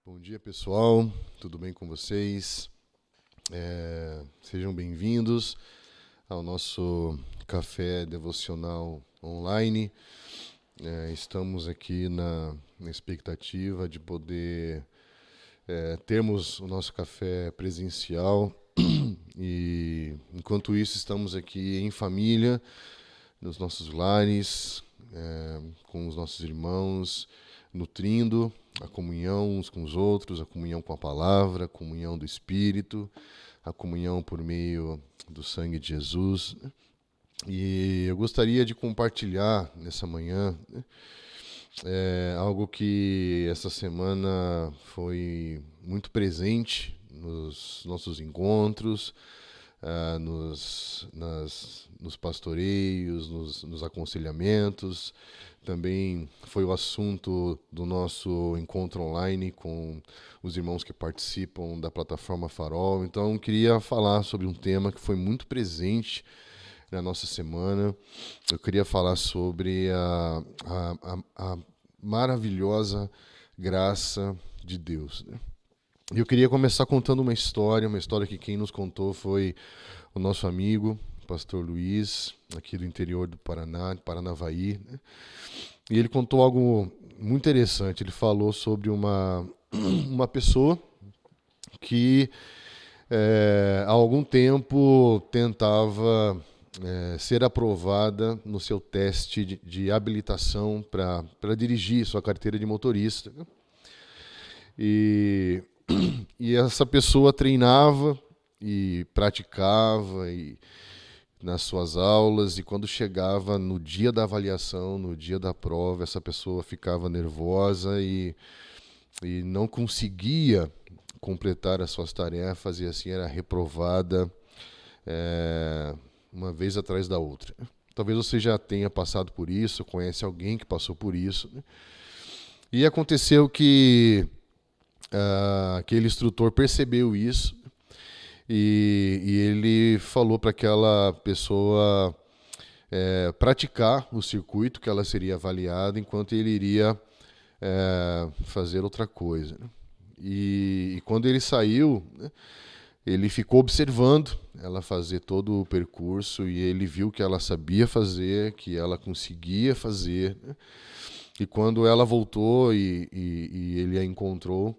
Bom dia, pessoal. Tudo bem com vocês? Sejam bem-vindos ao nosso café devocional online. Estamos aqui na expectativa de poder termos o nosso café presencial e, enquanto isso, estamos aqui em família, nos nossos lares, com os nossos irmãos, nutrindo a comunhão uns com os outros, a comunhão com a palavra, a comunhão do Espírito, a comunhão por meio do sangue de Jesus. E eu gostaria de compartilhar nessa manhã algo que essa semana foi muito presente nos nossos encontros, nos pastoreios, nos aconselhamentos. Também foi o assunto do nosso encontro online com os irmãos que participam da plataforma Farol. Então, eu queria falar sobre um tema que foi muito presente na nossa semana. Eu queria falar sobre a maravilhosa graça de Deus, né? E eu queria começar contando uma história que quem nos contou foi o nosso amigo, pastor Luiz, aqui do interior do Paraná, de Paranavaí, né? E ele contou algo muito interessante. Ele falou sobre uma pessoa que há algum tempo tentava ser aprovada no seu teste de habilitação para dirigir sua carteira de motorista, né? E essa pessoa treinava e praticava nas suas aulas, e quando chegava no dia da avaliação, no dia da prova, essa pessoa ficava nervosa e não conseguia completar as suas tarefas, e assim era reprovada uma vez atrás da outra. Talvez você já tenha passado por isso, conhece alguém que passou por isso, né? E aconteceu que aquele instrutor percebeu isso e ele falou para aquela pessoa praticar o circuito que ela seria avaliada enquanto ele iria fazer outra coisa, né? E quando ele saiu, né, ele ficou observando ela fazer todo o percurso e ele viu que ela sabia fazer, que ela conseguia fazer, né? E quando ela voltou e ele a encontrou,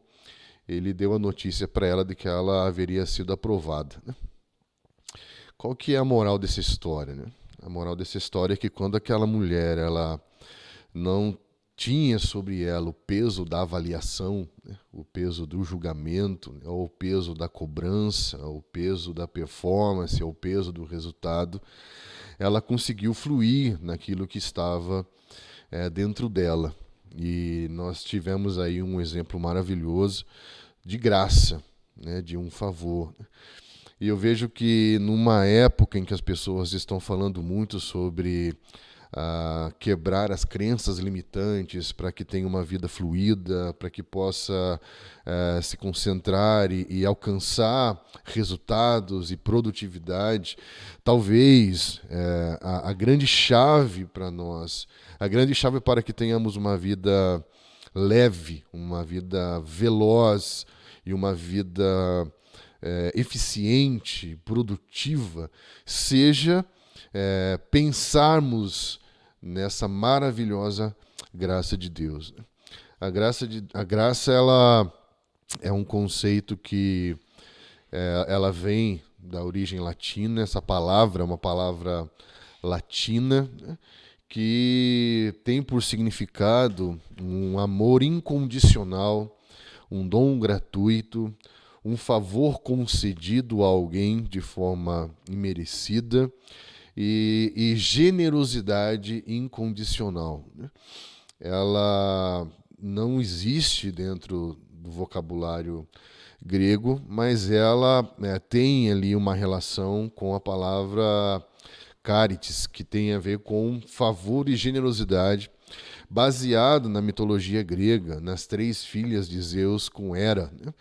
ele deu a notícia para ela de que ela haveria sido aprovada, né? Qual que é a moral dessa história, né? A moral dessa história é que quando aquela mulher ela não tinha sobre ela o peso da avaliação, né, o peso do julgamento, né, ou o peso da cobrança, ou o peso da performance, ou o peso do resultado, ela conseguiu fluir naquilo que estava dentro dela. E nós tivemos aí um exemplo maravilhoso de graça, né, de um favor. E eu vejo que numa época em que as pessoas estão falando muito sobre quebrar as crenças limitantes para que tenha uma vida fluida, para que possa se concentrar e alcançar resultados e produtividade, talvez a grande chave para nós, a grande chave para que tenhamos uma vida leve, uma vida veloz e uma vida eficiente, produtiva, seja pensarmos nessa maravilhosa graça de Deus. A graça ela é um conceito que ela vem da origem latina. Essa palavra é uma palavra latina, né, que tem por significado um amor incondicional, um dom gratuito, um favor concedido a alguém de forma imerecida e generosidade incondicional, né? Ela não existe dentro do vocabulário grego, mas ela tem ali uma relação com a palavra caritas, que tem a ver com favor e generosidade, baseado na mitologia grega, nas três filhas de Zeus com Hera, né?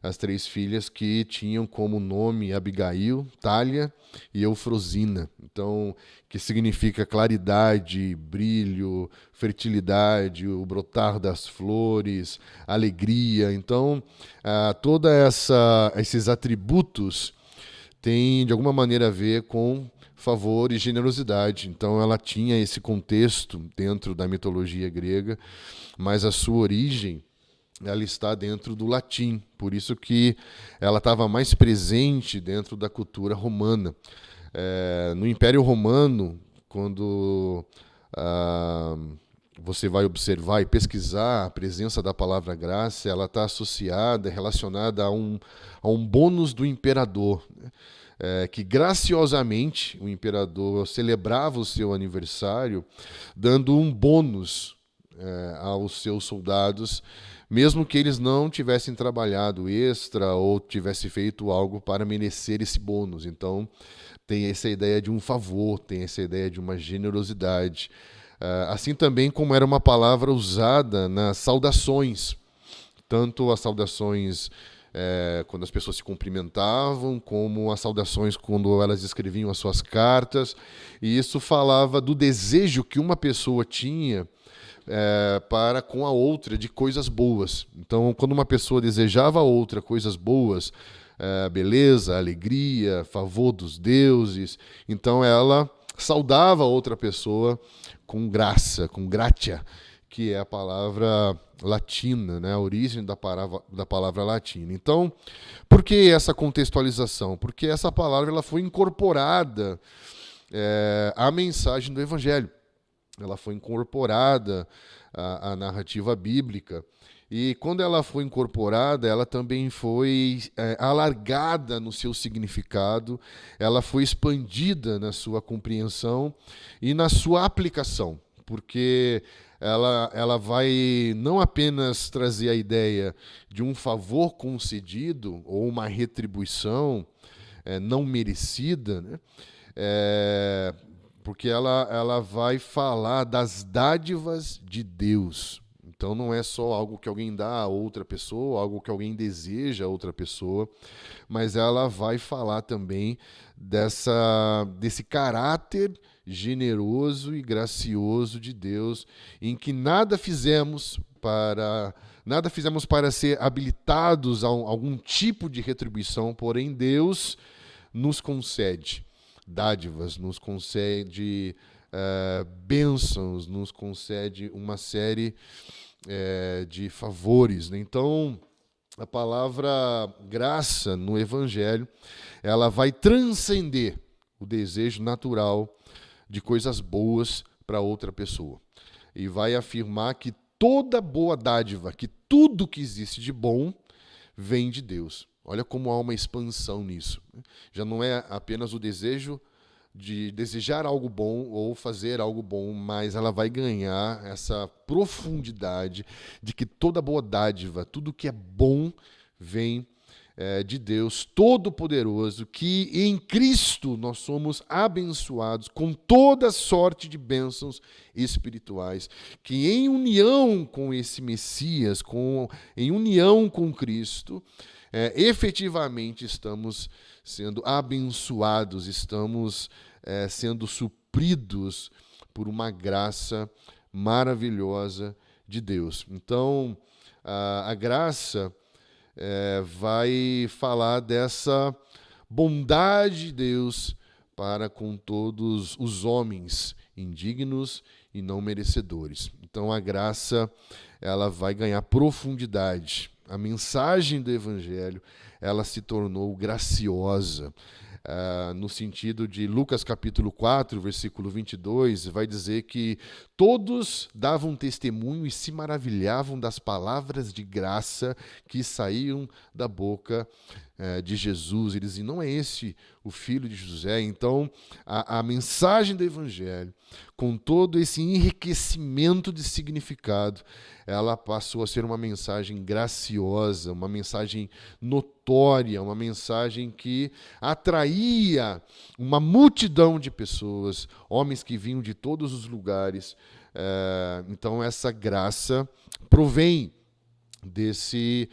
as 3 filhas que tinham como nome Abigail, Thalia e Eufrosina. Então, que significa claridade, brilho, fertilidade, o brotar das flores, alegria. Então, toda esses atributos têm de alguma maneira a ver com favor e generosidade. Então, ela tinha esse contexto dentro da mitologia grega, mas a sua origem ela está dentro do latim, por isso que ela estava mais presente dentro da cultura romana. No Império Romano, quando você vai observar e pesquisar a presença da palavra graça, ela está associada, relacionada a um bônus do imperador, que graciosamente o imperador celebrava o seu aniversário dando um bônus aos seus soldados, mesmo que eles não tivessem trabalhado extra ou tivessem feito algo para merecer esse bônus. Então, tem essa ideia de um favor, tem essa ideia de uma generosidade. Assim também como era uma palavra usada nas saudações, tanto as saudações quando as pessoas se cumprimentavam, como as saudações quando elas escreviam as suas cartas, e isso falava do desejo que uma pessoa tinha para com a outra de coisas boas. Então, quando uma pessoa desejava a outra coisas boas, beleza, alegria, favor dos deuses, então ela saudava a outra pessoa com graça, com gratia, que é a palavra latina, né? A origem da palavra latina. Então, por que essa contextualização? Porque essa palavra ela foi incorporada à mensagem do Evangelho. Ela foi incorporada à narrativa bíblica. E quando ela foi incorporada, ela também foi alargada no seu significado, ela foi expandida na sua compreensão e na sua aplicação, porque ela vai não apenas trazer a ideia de um favor concedido ou uma retribuição não merecida, né? Porque ela vai falar das dádivas de Deus. Então não é só algo que alguém dá a outra pessoa, algo que alguém deseja a outra pessoa, mas ela vai falar também desse caráter generoso e gracioso de Deus, em que nada fizemos para ser habilitados a algum tipo de retribuição, porém Deus nos concede dádivas, nos concede bênçãos, nos concede uma série de favores, né? Então, a palavra graça no Evangelho, ela vai transcender o desejo natural de coisas boas para outra pessoa. E vai afirmar que toda boa dádiva, que tudo que existe de bom, vem de Deus. Olha como há uma expansão nisso. Já não é apenas o desejo de desejar algo bom ou fazer algo bom, mas ela vai ganhar essa profundidade de que toda boa dádiva, tudo que é bom, vem de Deus Todo-Poderoso, que em Cristo nós somos abençoados com toda sorte de bênçãos espirituais, que em união com esse Messias, em união com Cristo, efetivamente estamos sendo abençoados, estamos sendo supridos por uma graça maravilhosa de Deus. Então, a graça vai falar dessa bondade de Deus para com todos os homens indignos e não merecedores. Então, a graça ela vai ganhar profundidade. A mensagem do Evangelho ela se tornou graciosa, no sentido de Lucas capítulo 4, versículo 22, vai dizer que todos davam testemunho e se maravilhavam das palavras de graça que saíam da boca de Jesus. Eles diziam, não é esse o filho de José? Então, a mensagem do Evangelho, com todo esse enriquecimento de significado, ela passou a ser uma mensagem graciosa, uma mensagem notória, uma mensagem que atraía uma multidão de pessoas, homens que vinham de todos os lugares. Então, essa graça provém desse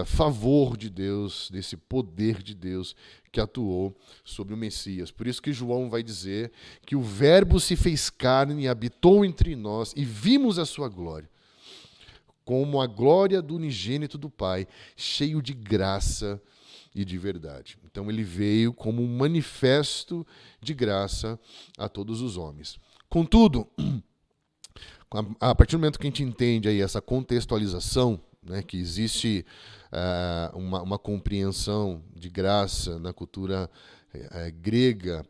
favor de Deus, desse poder de Deus que atuou sobre o Messias. Por isso que João vai dizer que o Verbo se fez carne e habitou entre nós e vimos a sua glória, como a glória do unigênito do Pai, cheio de graça e de verdade. Então ele veio como um manifesto de graça a todos os homens. Contudo, a partir do momento que a gente entende aí essa contextualização, né, que existe uma compreensão de graça na cultura grega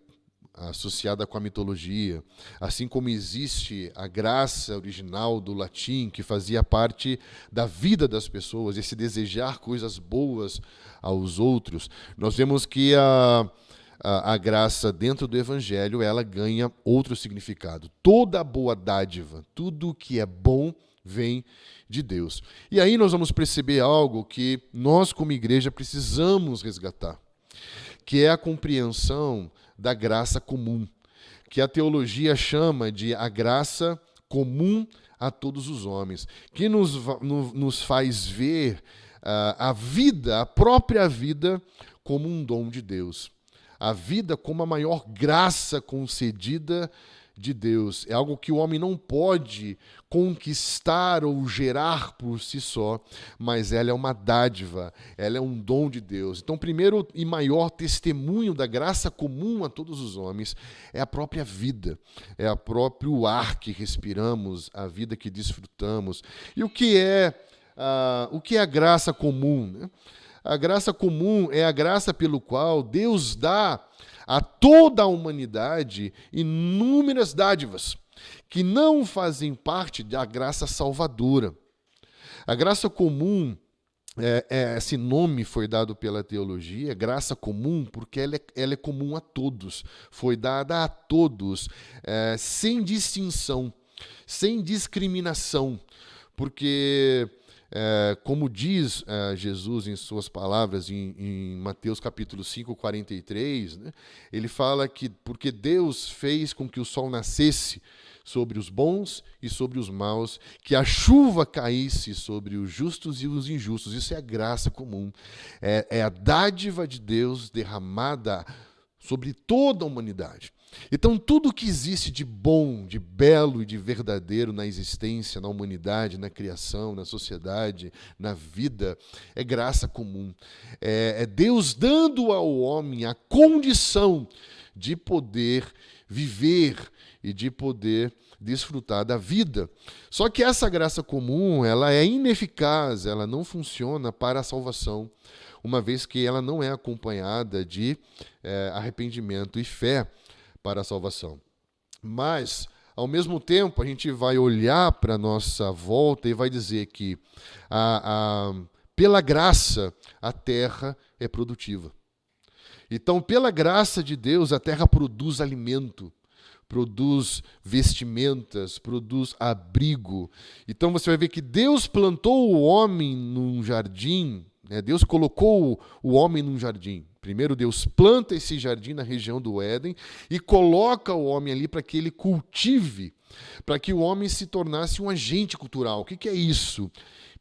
associada com a mitologia, assim como existe a graça original do latim, que fazia parte da vida das pessoas, esse desejar coisas boas aos outros, nós vemos que a graça dentro do Evangelho, ela ganha outro significado. Toda boa dádiva, tudo que é bom, vem de Deus. E aí nós vamos perceber algo que nós, como igreja, precisamos resgatar, que é a compreensão da graça comum, que a teologia chama de a graça comum a todos os homens, que nos faz ver a vida, a própria vida, como um dom de Deus. A vida como a maior graça concedida de Deus. É algo que o homem não pode conquistar ou gerar por si só, mas ela é uma dádiva, ela é um dom de Deus. Então, o primeiro e maior testemunho da graça comum a todos os homens é a própria vida, é o próprio ar que respiramos, a vida que desfrutamos. E o que é a graça comum, né? A graça comum é a graça pelo qual Deus dá a toda a humanidade inúmeras dádivas que não fazem parte da graça salvadora. A graça comum, esse nome foi dado pela teologia, graça comum, porque ela é comum a todos. Foi dada a todos, sem distinção, sem discriminação, porque... como diz Jesus em suas palavras em Mateus capítulo 5, 43, né, ele fala que porque Deus fez com que o sol nascesse sobre os bons e sobre os maus, que a chuva caísse sobre os justos e os injustos. Isso é a graça comum. É a dádiva de Deus derramada sobre toda a humanidade. Então, tudo que existe de bom, de belo e de verdadeiro na existência, na humanidade, na criação, na sociedade, na vida, é graça comum. É Deus dando ao homem a condição de poder viver e de poder desfrutar da vida. Só que essa graça comum, ela é ineficaz, ela não funciona para a salvação, uma vez que ela não é acompanhada de arrependimento e fé para a salvação. Mas, ao mesmo tempo, a gente vai olhar para a nossa volta e vai dizer que, pela graça, a terra é produtiva. Então, pela graça de Deus, a terra produz alimento, produz vestimentas, produz abrigo. Então, você vai ver que Deus plantou o homem num jardim, né? Deus colocou o homem num jardim. Primeiro, Deus planta esse jardim na região do Éden e coloca o homem ali para que ele cultive, para que o homem se tornasse um agente cultural. O que é isso?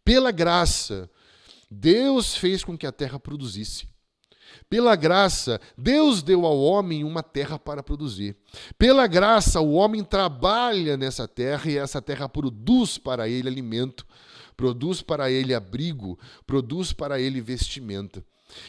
Pela graça, Deus fez com que a terra produzisse. Pela graça, Deus deu ao homem uma terra para produzir. Pela graça, o homem trabalha nessa terra e essa terra produz para ele alimento, produz para ele abrigo, produz para ele vestimenta.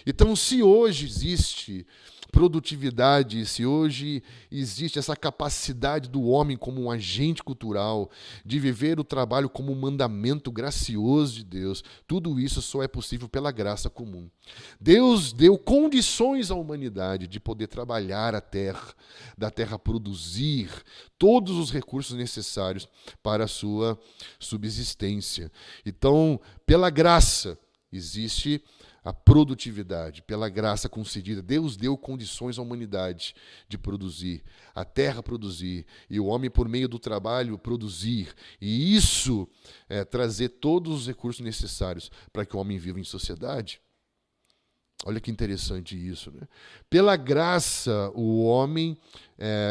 Então, se hoje existe produtividade, se hoje existe essa capacidade do homem como um agente cultural, de viver o trabalho como um mandamento gracioso de Deus, tudo isso só é possível pela graça comum. Deus deu condições à humanidade de poder trabalhar a terra, da terra produzir todos os recursos necessários para a sua subsistência. Então, pela graça, existe a produtividade, pela graça concedida. Deus deu condições à humanidade de produzir, a terra produzir, e o homem, por meio do trabalho, produzir. E isso é trazer todos os recursos necessários para que o homem viva em sociedade. Olha que interessante isso, né? Pela graça, o homem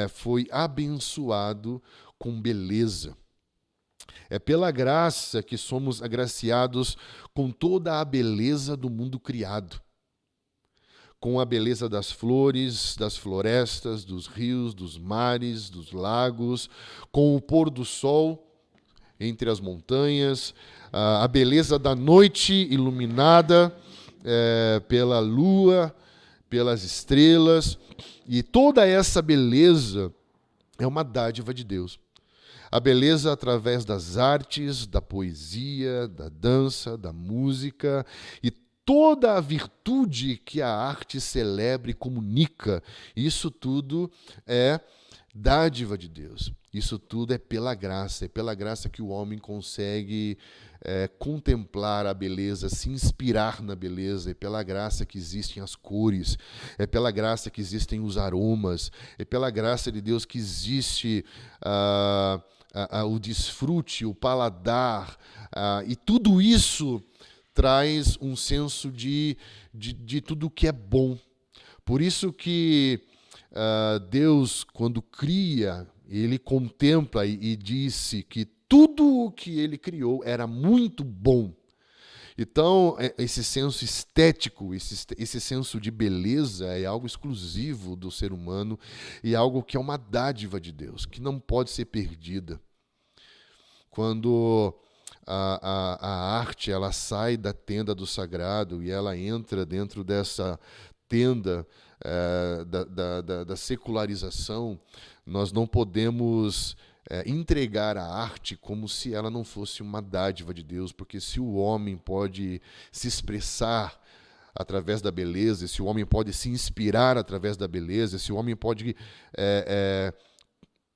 foi abençoado com beleza. É pela graça que somos agraciados com toda a beleza do mundo criado, com a beleza das flores, das florestas, dos rios, dos mares, dos lagos, com o pôr do sol entre as montanhas, a beleza da noite iluminada pela lua, pelas estrelas, e toda essa beleza é uma dádiva de Deus. A beleza através das artes, da poesia, da dança, da música e toda a virtude que a arte celebra e comunica, isso tudo é dádiva de Deus. Isso tudo é pela graça que o homem consegue contemplar a beleza, se inspirar na beleza, é pela graça que existem as cores, é pela graça que existem os aromas, é pela graça de Deus que existe o desfrute, o paladar, e tudo isso traz um senso de tudo que é bom. Por isso que Deus, quando cria, ele contempla e disse que tudo o que ele criou era muito bom. Então, esse senso estético, esse senso de beleza é algo exclusivo do ser humano e algo que é uma dádiva de Deus, que não pode ser perdida. Quando a arte ela sai da tenda do sagrado e ela entra dentro dessa tenda da secularização, nós não podemos entregar a arte como se ela não fosse uma dádiva de Deus, porque se o homem pode se expressar através da beleza, se o homem pode se inspirar através da beleza, se o homem pode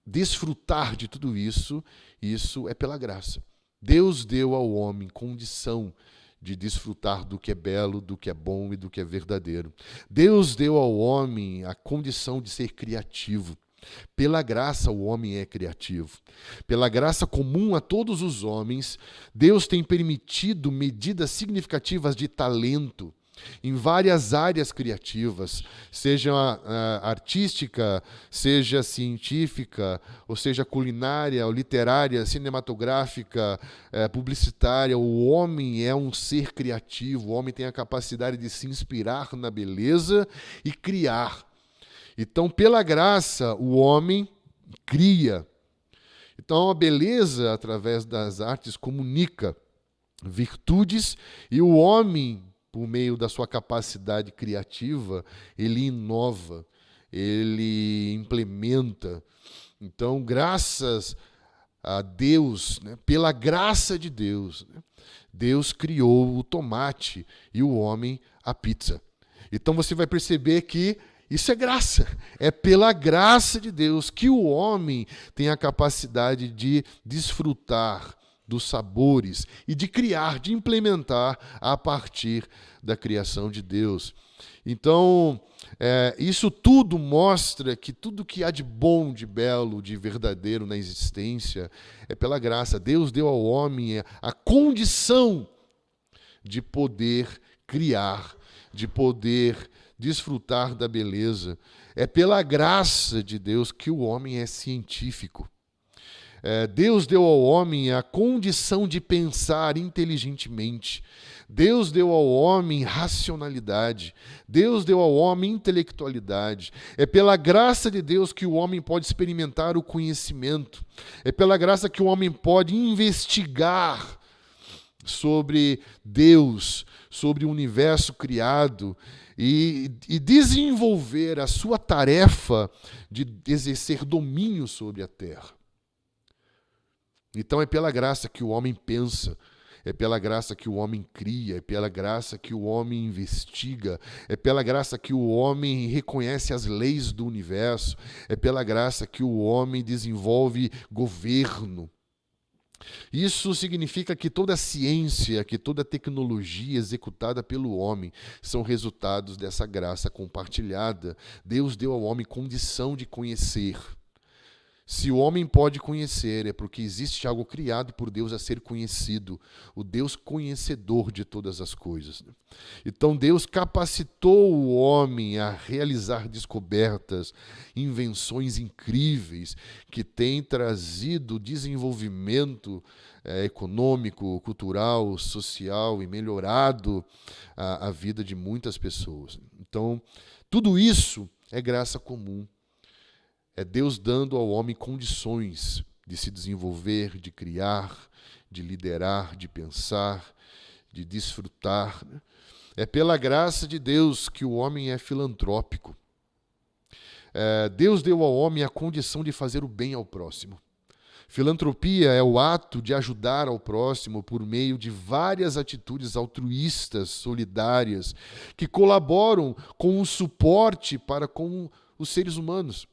desfrutar de tudo isso, isso é pela graça. Deus deu ao homem condição de desfrutar do que é belo, do que é bom e do que é verdadeiro. Deus deu ao homem a condição de ser criativo. Pela graça o homem é criativo. Pela graça comum a todos os homens, Deus tem permitido medidas significativas de talento em várias áreas criativas, seja artística, seja científica, ou seja culinária, ou literária, cinematográfica, publicitária. O homem é um ser criativo, o homem tem a capacidade de se inspirar na beleza e criar. Então, pela graça, o homem cria. Então, a beleza, através das artes, comunica virtudes, e o homem, por meio da sua capacidade criativa, ele inova, ele implementa. Então, graças a Deus, pela graça de Deus, Deus criou o tomate e o homem a pizza. Então, você vai perceber que isso é graça. É pela graça de Deus que o homem tem a capacidade de desfrutar dos sabores e de criar, de implementar a partir da criação de Deus. Então, isso tudo mostra que tudo que há de bom, de belo, de verdadeiro na existência é pela graça. Deus deu ao homem a condição de poder criar, de poder desfrutar da beleza. É pela graça de Deus que o homem é científico. Deus deu ao homem a condição de pensar inteligentemente. Deus deu ao homem racionalidade. Deus deu ao homem intelectualidade. É pela graça de Deus que o homem pode experimentar o conhecimento. É pela graça que o homem pode investigar sobre Deus, sobre o universo criado e desenvolver a sua tarefa de exercer domínio sobre a terra. Então é pela graça que o homem pensa, é pela graça que o homem cria, é pela graça que o homem investiga, é pela graça que o homem reconhece as leis do universo, é pela graça que o homem desenvolve governo. Isso significa que toda a ciência, que toda a tecnologia executada pelo homem são resultados dessa graça compartilhada. Deus deu ao homem condição de conhecer. Se o homem pode conhecer, é porque existe algo criado por Deus a ser conhecido, o Deus conhecedor de todas as coisas. Então Deus capacitou o homem a realizar descobertas, invenções incríveis que têm trazido desenvolvimento econômico, cultural, social e melhorado a vida de muitas pessoas. Então, tudo isso é graça comum. É Deus dando ao homem condições de se desenvolver, de criar, de liderar, de pensar, de desfrutar. É pela graça de Deus que o homem é filantrópico. Deus deu ao homem a condição de fazer o bem ao próximo. Filantropia é o ato de ajudar ao próximo por meio de várias atitudes altruístas, solidárias, que colaboram com o suporte para com os seres humanos.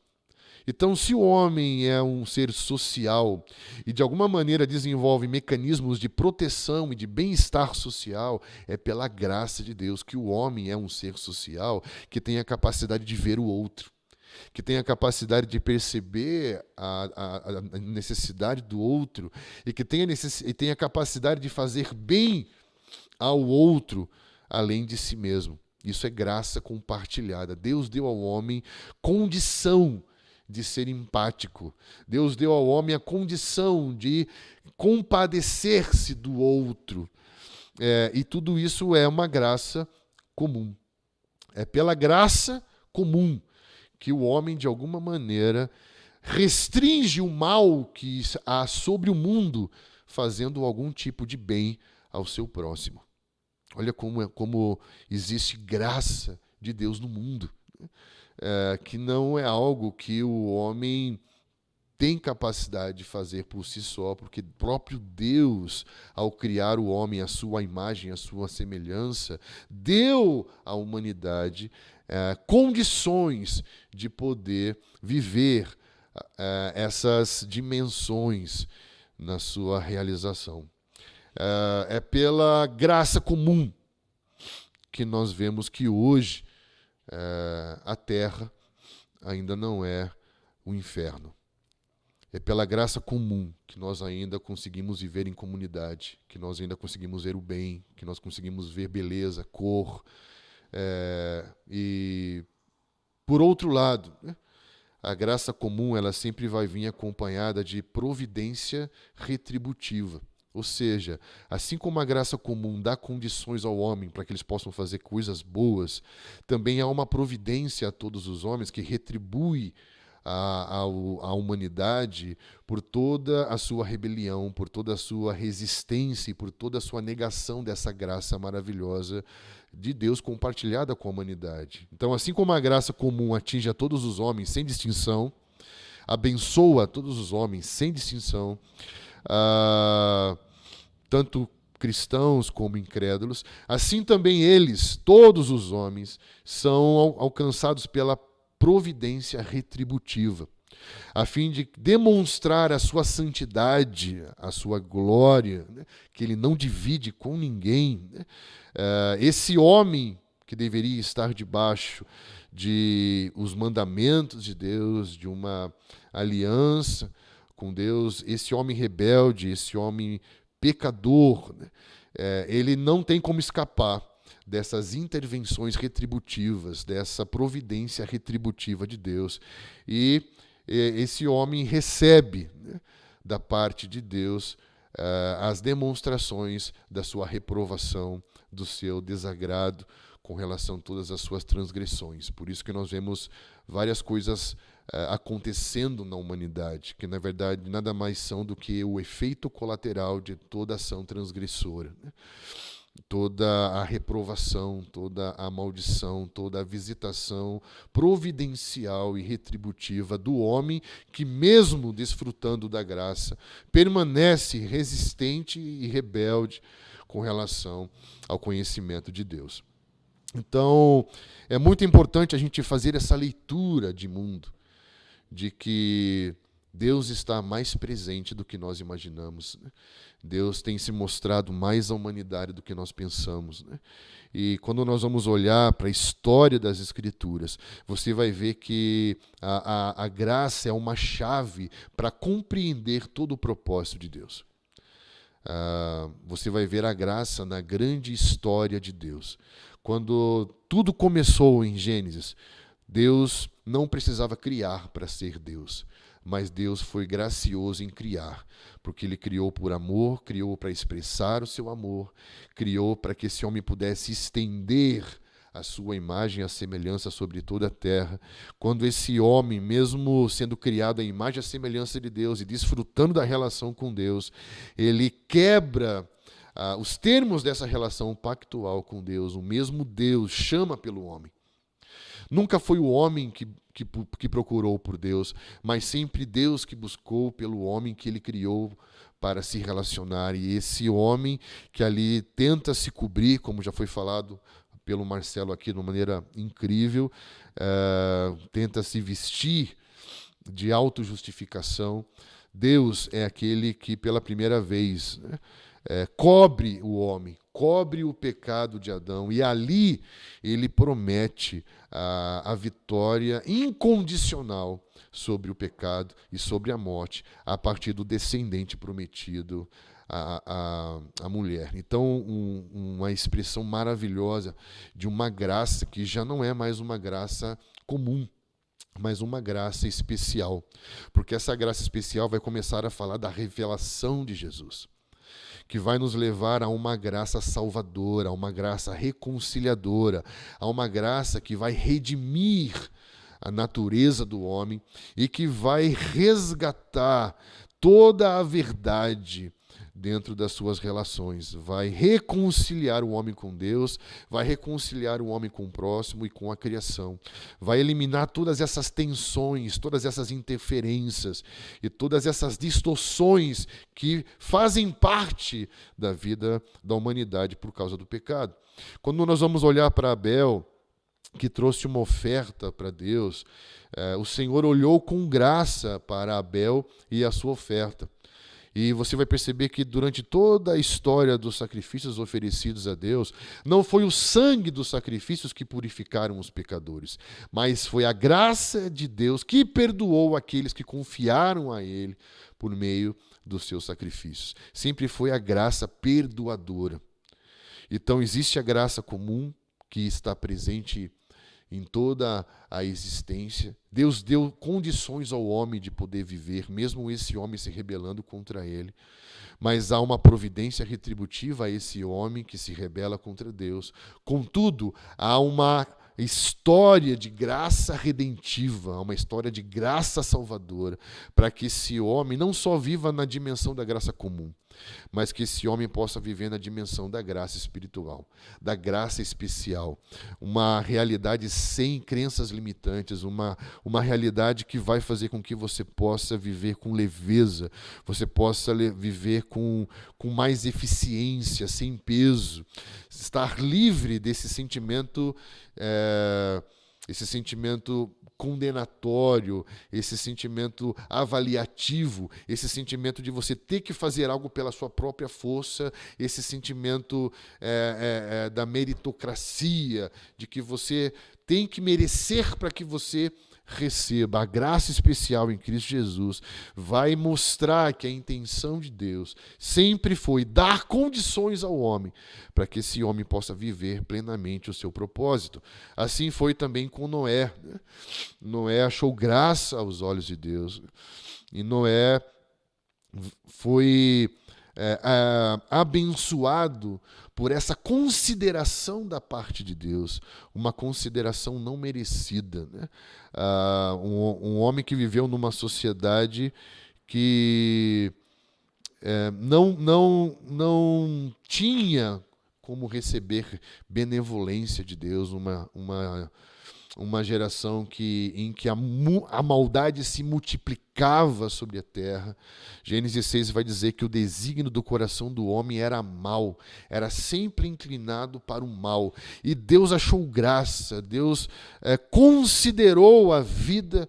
Então, se o homem é um ser social e de alguma maneira desenvolve mecanismos de proteção e de bem-estar social, é pela graça de Deus que o homem é um ser social que tem a capacidade de ver o outro, que tem a capacidade de perceber a necessidade do outro e que tem a capacidade de fazer bem ao outro além de si mesmo. Isso é graça compartilhada. Deus deu ao homem condição de ser empático. Deus deu ao homem a condição de compadecer-se do outro. E tudo isso é uma graça comum. É pela graça comum que o homem, de alguma maneira, restringe o mal que há sobre o mundo, fazendo algum tipo de bem ao seu próximo. Olha como existe graça de Deus no mundo. Que não é algo que o homem tem capacidade de fazer por si só, porque próprio Deus, ao criar o homem à sua imagem, à sua semelhança, deu à humanidade condições de poder viver essas dimensões na sua realização. É pela graça comum que nós vemos que hoje a terra ainda não é o inferno. É pela graça comum que nós ainda conseguimos viver em comunidade, que nós ainda conseguimos ver o bem, que nós conseguimos ver beleza, cor. E, por outro lado, a graça comum ela sempre vai vir acompanhada de providência retributiva. Ou seja, assim como a graça comum dá condições ao homem para que eles possam fazer coisas boas, também há uma providência a todos os homens que retribui à humanidade por toda a sua rebelião, por toda a sua resistência e por toda a sua negação dessa graça maravilhosa de Deus compartilhada com a humanidade. Então, assim como a graça comum atinge a todos os homens sem distinção, abençoa a todos os homens sem distinção, tanto cristãos como incrédulos, assim também eles, todos os homens, são alcançados pela providência retributiva, a fim de demonstrar a sua santidade, a sua glória, que ele não divide com ninguém. Esse homem que deveria estar debaixo de os mandamentos de Deus, de uma aliança com Deus, esse homem rebelde, esse homem pecador, ele não tem como escapar dessas intervenções retributivas, dessa providência retributiva de Deus. E esse homem recebe, da parte de Deus, as demonstrações da sua reprovação, do seu desagrado com relação a todas as suas transgressões. Por isso que nós vemos várias coisas acontecendo na humanidade, que na verdade nada mais são do que o efeito colateral de toda ação transgressora. Toda a reprovação, toda a maldição, toda a visitação providencial e retributiva do homem que, mesmo desfrutando da graça, permanece resistente e rebelde com relação ao conhecimento de Deus. Então, é muito importante a gente fazer essa leitura de mundo, de que Deus está mais presente do que nós imaginamos, né? Deus tem se mostrado mais à humanidade do que nós pensamos, né? E quando nós vamos olhar para a história das Escrituras, você vai ver que a graça é uma chave para compreender todo o propósito de Deus. Você vai ver a graça na grande história de Deus. Quando tudo começou em Gênesis, Deus não precisava criar para ser Deus, mas Deus foi gracioso em criar, porque Ele criou por amor, criou para expressar o seu amor, criou para que esse homem pudesse estender a sua imagem e a semelhança sobre toda a terra. Quando esse homem, mesmo sendo criado à imagem e à semelhança de Deus e desfrutando da relação com Deus, ele quebra os termos dessa relação pactual com Deus. O mesmo Deus chama pelo homem. Nunca foi o homem que procurou por Deus, mas sempre Deus que buscou pelo homem que Ele criou para se relacionar. E esse homem que ali tenta se cobrir, como já foi falado pelo Marcelo aqui de uma maneira incrível, tenta se vestir de autojustificação. Deus é aquele que pela primeira vez, né, cobre o homem, cobre o pecado de Adão, e ali ele promete a vitória incondicional sobre o pecado e sobre a morte, a partir do descendente prometido, a mulher. Então, uma expressão maravilhosa de uma graça que já não é mais uma graça comum, mas uma graça especial, porque essa graça especial vai começar a falar da revelação de Jesus, que vai nos levar a uma graça salvadora, a uma graça reconciliadora, a uma graça que vai redimir a natureza do homem e que vai resgatar toda a verdade dentro das suas relações, vai reconciliar o homem com Deus, vai reconciliar o homem com o próximo e com a criação, vai eliminar todas essas tensões, todas essas interferências e todas essas distorções que fazem parte da vida da humanidade por causa do pecado. Quando nós vamos olhar para Abel, que trouxe uma oferta para Deus, o Senhor olhou com graça para Abel e a sua oferta. E você vai perceber que durante toda a história dos sacrifícios oferecidos a Deus, não foi o sangue dos sacrifícios que purificaram os pecadores, mas foi a graça de Deus que perdoou aqueles que confiaram a Ele por meio dos seus sacrifícios. Sempre foi a graça perdoadora. Então existe a graça comum que está presente em toda a existência. Deus deu condições ao homem de poder viver, mesmo esse homem se rebelando contra ele. Mas há uma providência retributiva a esse homem que se rebela contra Deus. Contudo, há uma história de graça redentiva, uma história de graça salvadora, para que esse homem não só viva na dimensão da graça comum, mas que esse homem possa viver na dimensão da graça espiritual, da graça especial, uma realidade sem crenças limitantes, uma realidade que vai fazer com que você possa viver com leveza, você possa viver com mais eficiência, sem peso, estar livre desse sentimento condenatório, esse sentimento avaliativo, esse sentimento de você ter que fazer algo pela sua própria força, esse sentimento da meritocracia, de que você tem que merecer para que você receba. A graça especial em Cristo Jesus vai mostrar que a intenção de Deus sempre foi dar condições ao homem para que esse homem possa viver plenamente o seu propósito. Assim foi também com Noé, né? Noé achou graça aos olhos de Deus e Noé foi abençoado por essa consideração da parte de Deus, uma consideração não merecida, né? Um homem que viveu numa sociedade que não tinha como receber benevolência de Deus, uma geração em que a maldade se multiplicava sobre a terra. Gênesis 6 vai dizer que o desígnio do coração do homem era mau, era sempre inclinado para o mal. E Deus achou graça, Deus considerou a vida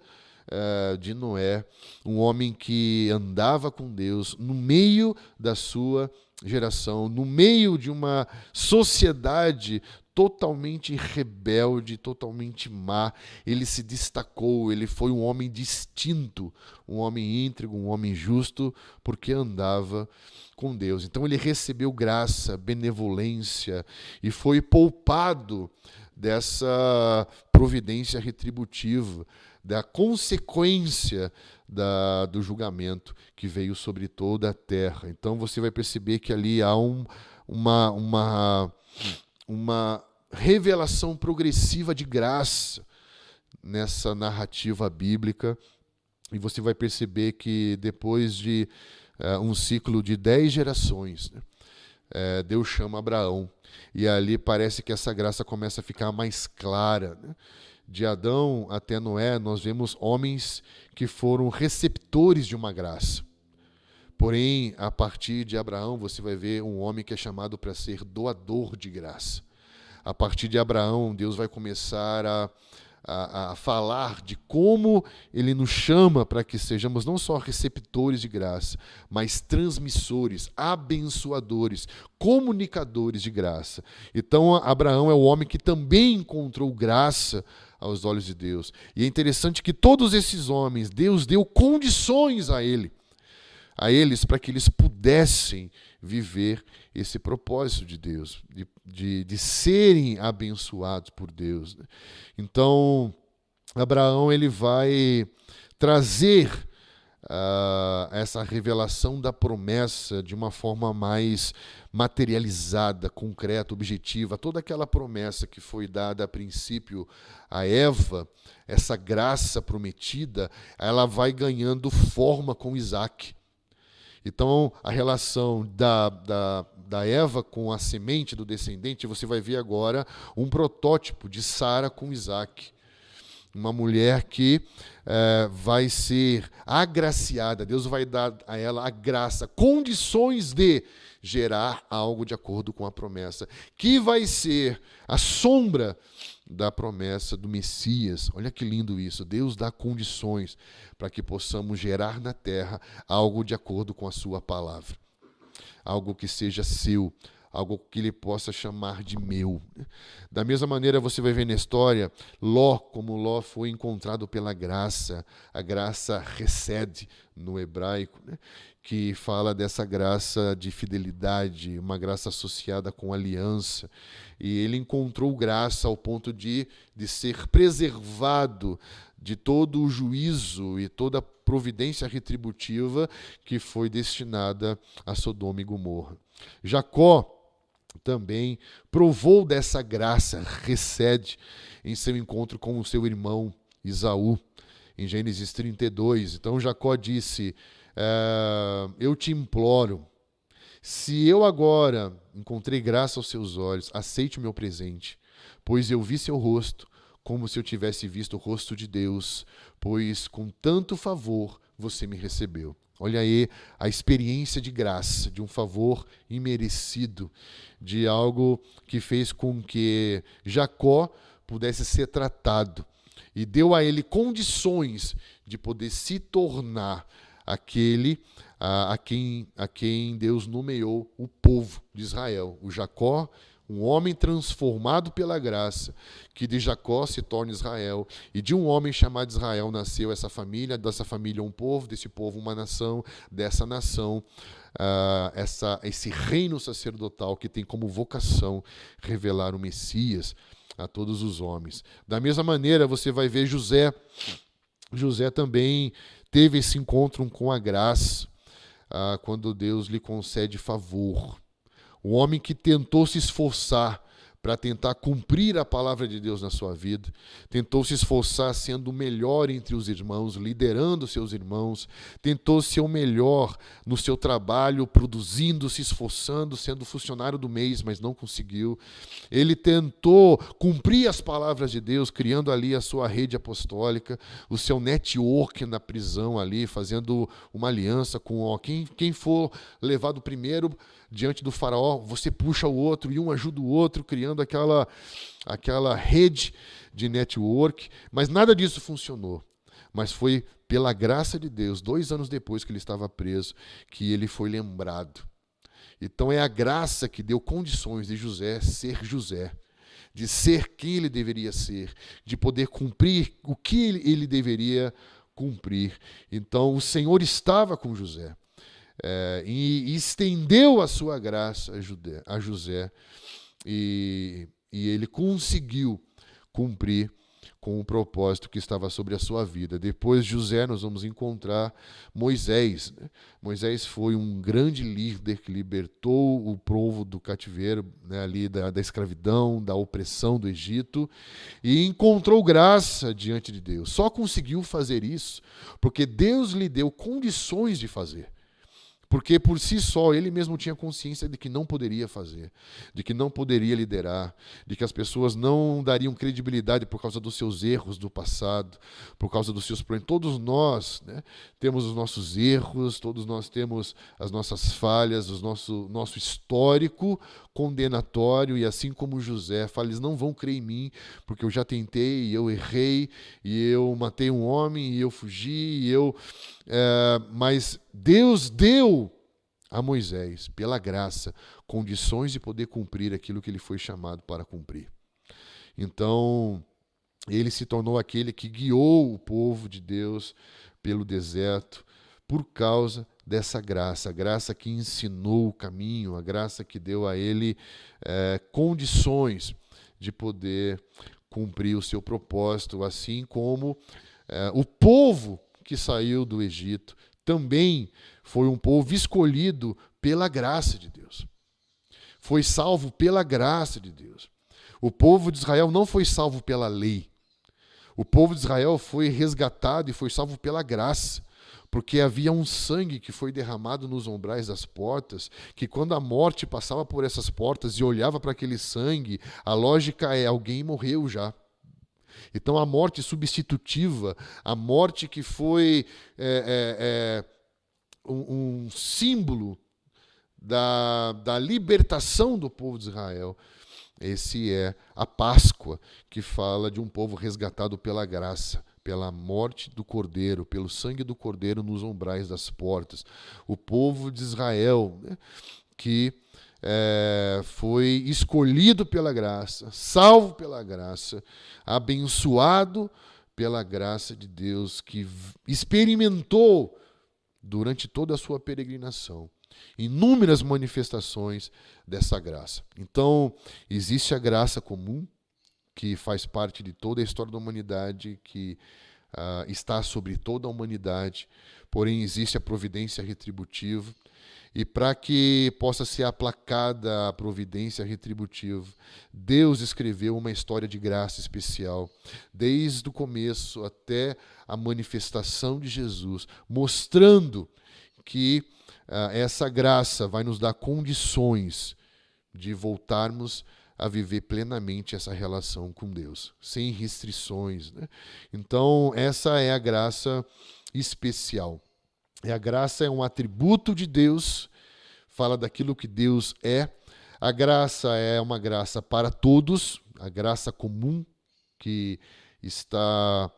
de Noé, um homem que andava com Deus no meio da sua geração, no meio de uma sociedade totalmente rebelde, totalmente má. Ele se destacou, ele foi um homem distinto, um homem íntegro, um homem justo, porque andava com Deus. Então ele recebeu graça, benevolência e foi poupado dessa providência retributiva, da consequência do julgamento que veio sobre toda a terra. Então você vai perceber que ali há uma revelação progressiva de graça nessa narrativa bíblica, e você vai perceber que depois de um ciclo de 10 gerações, né, Deus chama Abraão, e ali parece que essa graça começa a ficar mais clara, né? De Adão até Noé, nós vemos homens que foram receptores de uma graça. Porém, a partir de Abraão, você vai ver um homem que é chamado para ser doador de graça. A partir de Abraão, Deus vai começar a falar de como Ele nos chama para que sejamos não só receptores de graça, mas transmissores, abençoadores, comunicadores de graça. Então, Abraão é o homem que também encontrou graça aos olhos de Deus. E é interessante que todos esses homens, Deus deu condições a eles para que eles pudessem viver esse propósito de Deus, de serem abençoados por Deus. Então, Abraão ele vai trazer essa revelação da promessa de uma forma mais materializada, concreta, objetiva. Toda aquela promessa que foi dada a princípio a Eva, essa graça prometida, ela vai ganhando forma com Isaac. Então, a relação da Eva com a semente do descendente, você vai ver agora um protótipo de Sara com Isaac. Uma mulher que vai ser agraciada, Deus vai dar a ela a graça, condições de gerar algo de acordo com a promessa, que vai ser a sombra da promessa do Messias. Olha que lindo isso. Deus dá condições para que possamos gerar na terra algo de acordo com a sua palavra. Algo que seja seu, algo que ele possa chamar de meu. Da mesma maneira, você vai ver na história, como Ló foi encontrado pela graça, a graça recede no hebraico, né? Que fala dessa graça de fidelidade, uma graça associada com aliança. E ele encontrou graça ao ponto de ser preservado de todo o juízo e toda a providência retributiva que foi destinada a Sodoma e Gomorra. Jacó também provou dessa graça, recede em seu encontro com o seu irmão Esaú, em Gênesis 32. Então Jacó disse, eu te imploro, se eu agora encontrei graça aos seus olhos, aceite o meu presente, pois eu vi seu rosto, como se eu tivesse visto o rosto de Deus, pois com tanto favor você me recebeu. Olha aí a experiência de graça, de um favor imerecido, de algo que fez com que Jacó pudesse ser tratado e deu a ele condições de poder se tornar aquele a quem Deus nomeou o povo de Israel. O Jacó, um homem transformado pela graça, que de Jacó se torna Israel, e de um homem chamado Israel nasceu essa família, dessa família um povo, desse povo uma nação, dessa nação esse reino sacerdotal que tem como vocação revelar o Messias a todos os homens. Da mesma maneira, você vai ver José. José também teve esse encontro com a graça, quando Deus lhe concede favor. O homem que tentou se esforçar para tentar cumprir a palavra de Deus na sua vida, tentou se esforçar sendo o melhor entre os irmãos, liderando seus irmãos, tentou ser o melhor no seu trabalho, produzindo, se esforçando, sendo funcionário do mês, mas não conseguiu. Ele tentou cumprir as palavras de Deus, criando ali a sua rede apostólica, o seu network na prisão ali, fazendo uma aliança com quem for levado primeiro diante do faraó, você puxa o outro e um ajuda o outro, criando aquela rede de network, mas nada disso funcionou. mas foi pela graça de Deus, 2 anos depois que ele estava preso, que ele foi lembrado. Então é a graça que deu condições de José, de ser quem ele deveria ser, de poder cumprir o que ele deveria cumprir. Então o Senhor estava com José, e estendeu a sua graça a José, e ele conseguiu cumprir com o propósito que estava sobre a sua vida. Depois de José, nós vamos encontrar Moisés. Moisés foi um grande líder que libertou o povo do cativeiro, ali da escravidão, da opressão do Egito, e encontrou graça diante de Deus. Só conseguiu fazer isso porque Deus lhe deu condições de fazer. Porque por si só ele mesmo tinha consciência de que não poderia fazer, de que não poderia liderar, de que as pessoas não dariam credibilidade por causa dos seus erros do passado, por causa dos seus problemas. Todos nós, temos os nossos erros, todos nós temos as nossas falhas, o nosso histórico condenatório, e assim como José fala, eles não vão crer em mim, porque eu já tentei, e eu errei, e eu matei um homem, e eu fugi, mas Deus deu a Moisés, pela graça, condições de poder cumprir aquilo que ele foi chamado para cumprir. Então, ele se tornou aquele que guiou o povo de Deus pelo deserto por causa dessa graça, a graça que ensinou o caminho, a graça que deu a ele condições de poder cumprir o seu propósito, assim como o povo que saiu do Egito também foi um povo escolhido pela graça de Deus. Foi salvo pela graça de Deus. O povo de Israel não foi salvo pela lei. O povo de Israel foi resgatado e foi salvo pela graça, porque havia um sangue que foi derramado nos umbrais das portas, que quando a morte passava por essas portas e olhava para aquele sangue, a lógica é: alguém morreu já. Então a morte substitutiva, a morte que foi um símbolo da libertação do povo de Israel, esse é a Páscoa, que fala de um povo resgatado pela graça, pela morte do Cordeiro, pelo sangue do Cordeiro nos umbrais das portas. O povo de Israel, que foi escolhido pela graça, salvo pela graça, abençoado pela graça de Deus, que experimentou durante toda a sua peregrinação inúmeras manifestações dessa graça. Então, existe a graça comum, que faz parte de toda a história da humanidade, que está sobre toda a humanidade, porém existe a providência retributiva, e para que possa ser aplacada a providência retributiva, Deus escreveu uma história de graça especial, desde o começo até a manifestação de Jesus, mostrando que essa graça vai nos dar condições de voltarmos a viver plenamente essa relação com Deus, sem restrições. Então, essa é a graça especial. A graça é um atributo de Deus, fala daquilo que Deus é. A graça é uma graça para todos, a graça comum que está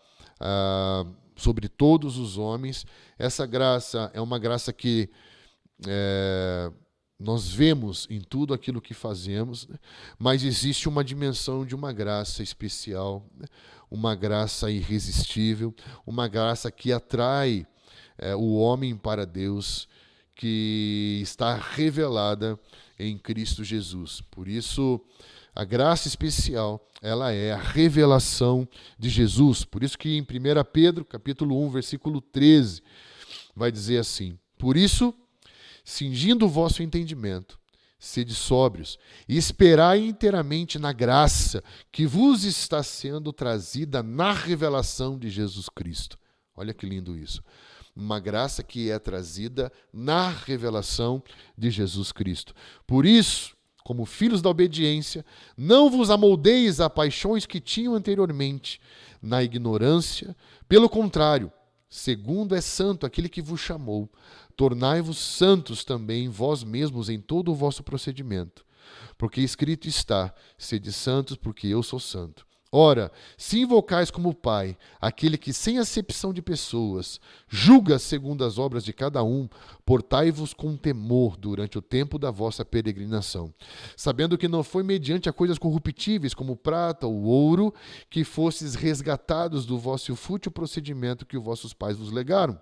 sobre todos os homens. Essa graça é uma graça que nós vemos em tudo aquilo que fazemos, mas existe uma dimensão de uma graça especial, uma graça irresistível, uma graça que atrai o homem para Deus, que está revelada em Cristo Jesus. Por isso, a graça especial, ela é a revelação de Jesus. Por isso que em 1 Pedro, capítulo 1, versículo 13, vai dizer assim: por isso, cingindo o vosso entendimento, sede sóbrios, e esperai inteiramente na graça que vos está sendo trazida na revelação de Jesus Cristo. Olha que lindo isso. Uma graça que é trazida na revelação de Jesus Cristo. Por isso, como filhos da obediência, não vos amoldeis a paixões que tinham anteriormente, na ignorância. Pelo contrário, segundo é santo aquele que vos chamou, tornai-vos santos também vós mesmos em todo o vosso procedimento. Porque escrito está: sede santos, porque eu sou santo. Ora, se invocais como Pai aquele que, sem acepção de pessoas, julga segundo as obras de cada um, portai-vos com temor durante o tempo da vossa peregrinação, sabendo que não foi mediante a coisas corruptíveis como prata ou ouro que fostes resgatados do vosso fútil procedimento que os vossos pais vos legaram.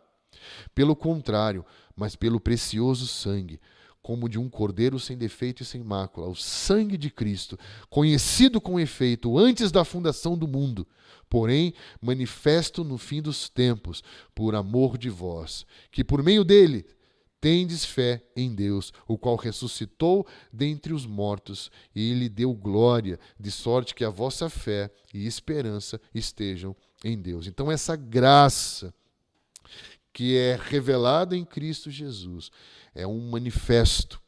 Pelo contrário, mas pelo precioso sangue, como de um cordeiro sem defeito e sem mácula, o sangue de Cristo, conhecido com efeito antes da fundação do mundo, porém manifesto no fim dos tempos, por amor de vós, que por meio dele tendes fé em Deus, o qual ressuscitou dentre os mortos e lhe deu glória, de sorte que a vossa fé e esperança estejam em Deus. Então essa graça que é revelada em Cristo Jesus é um manifesto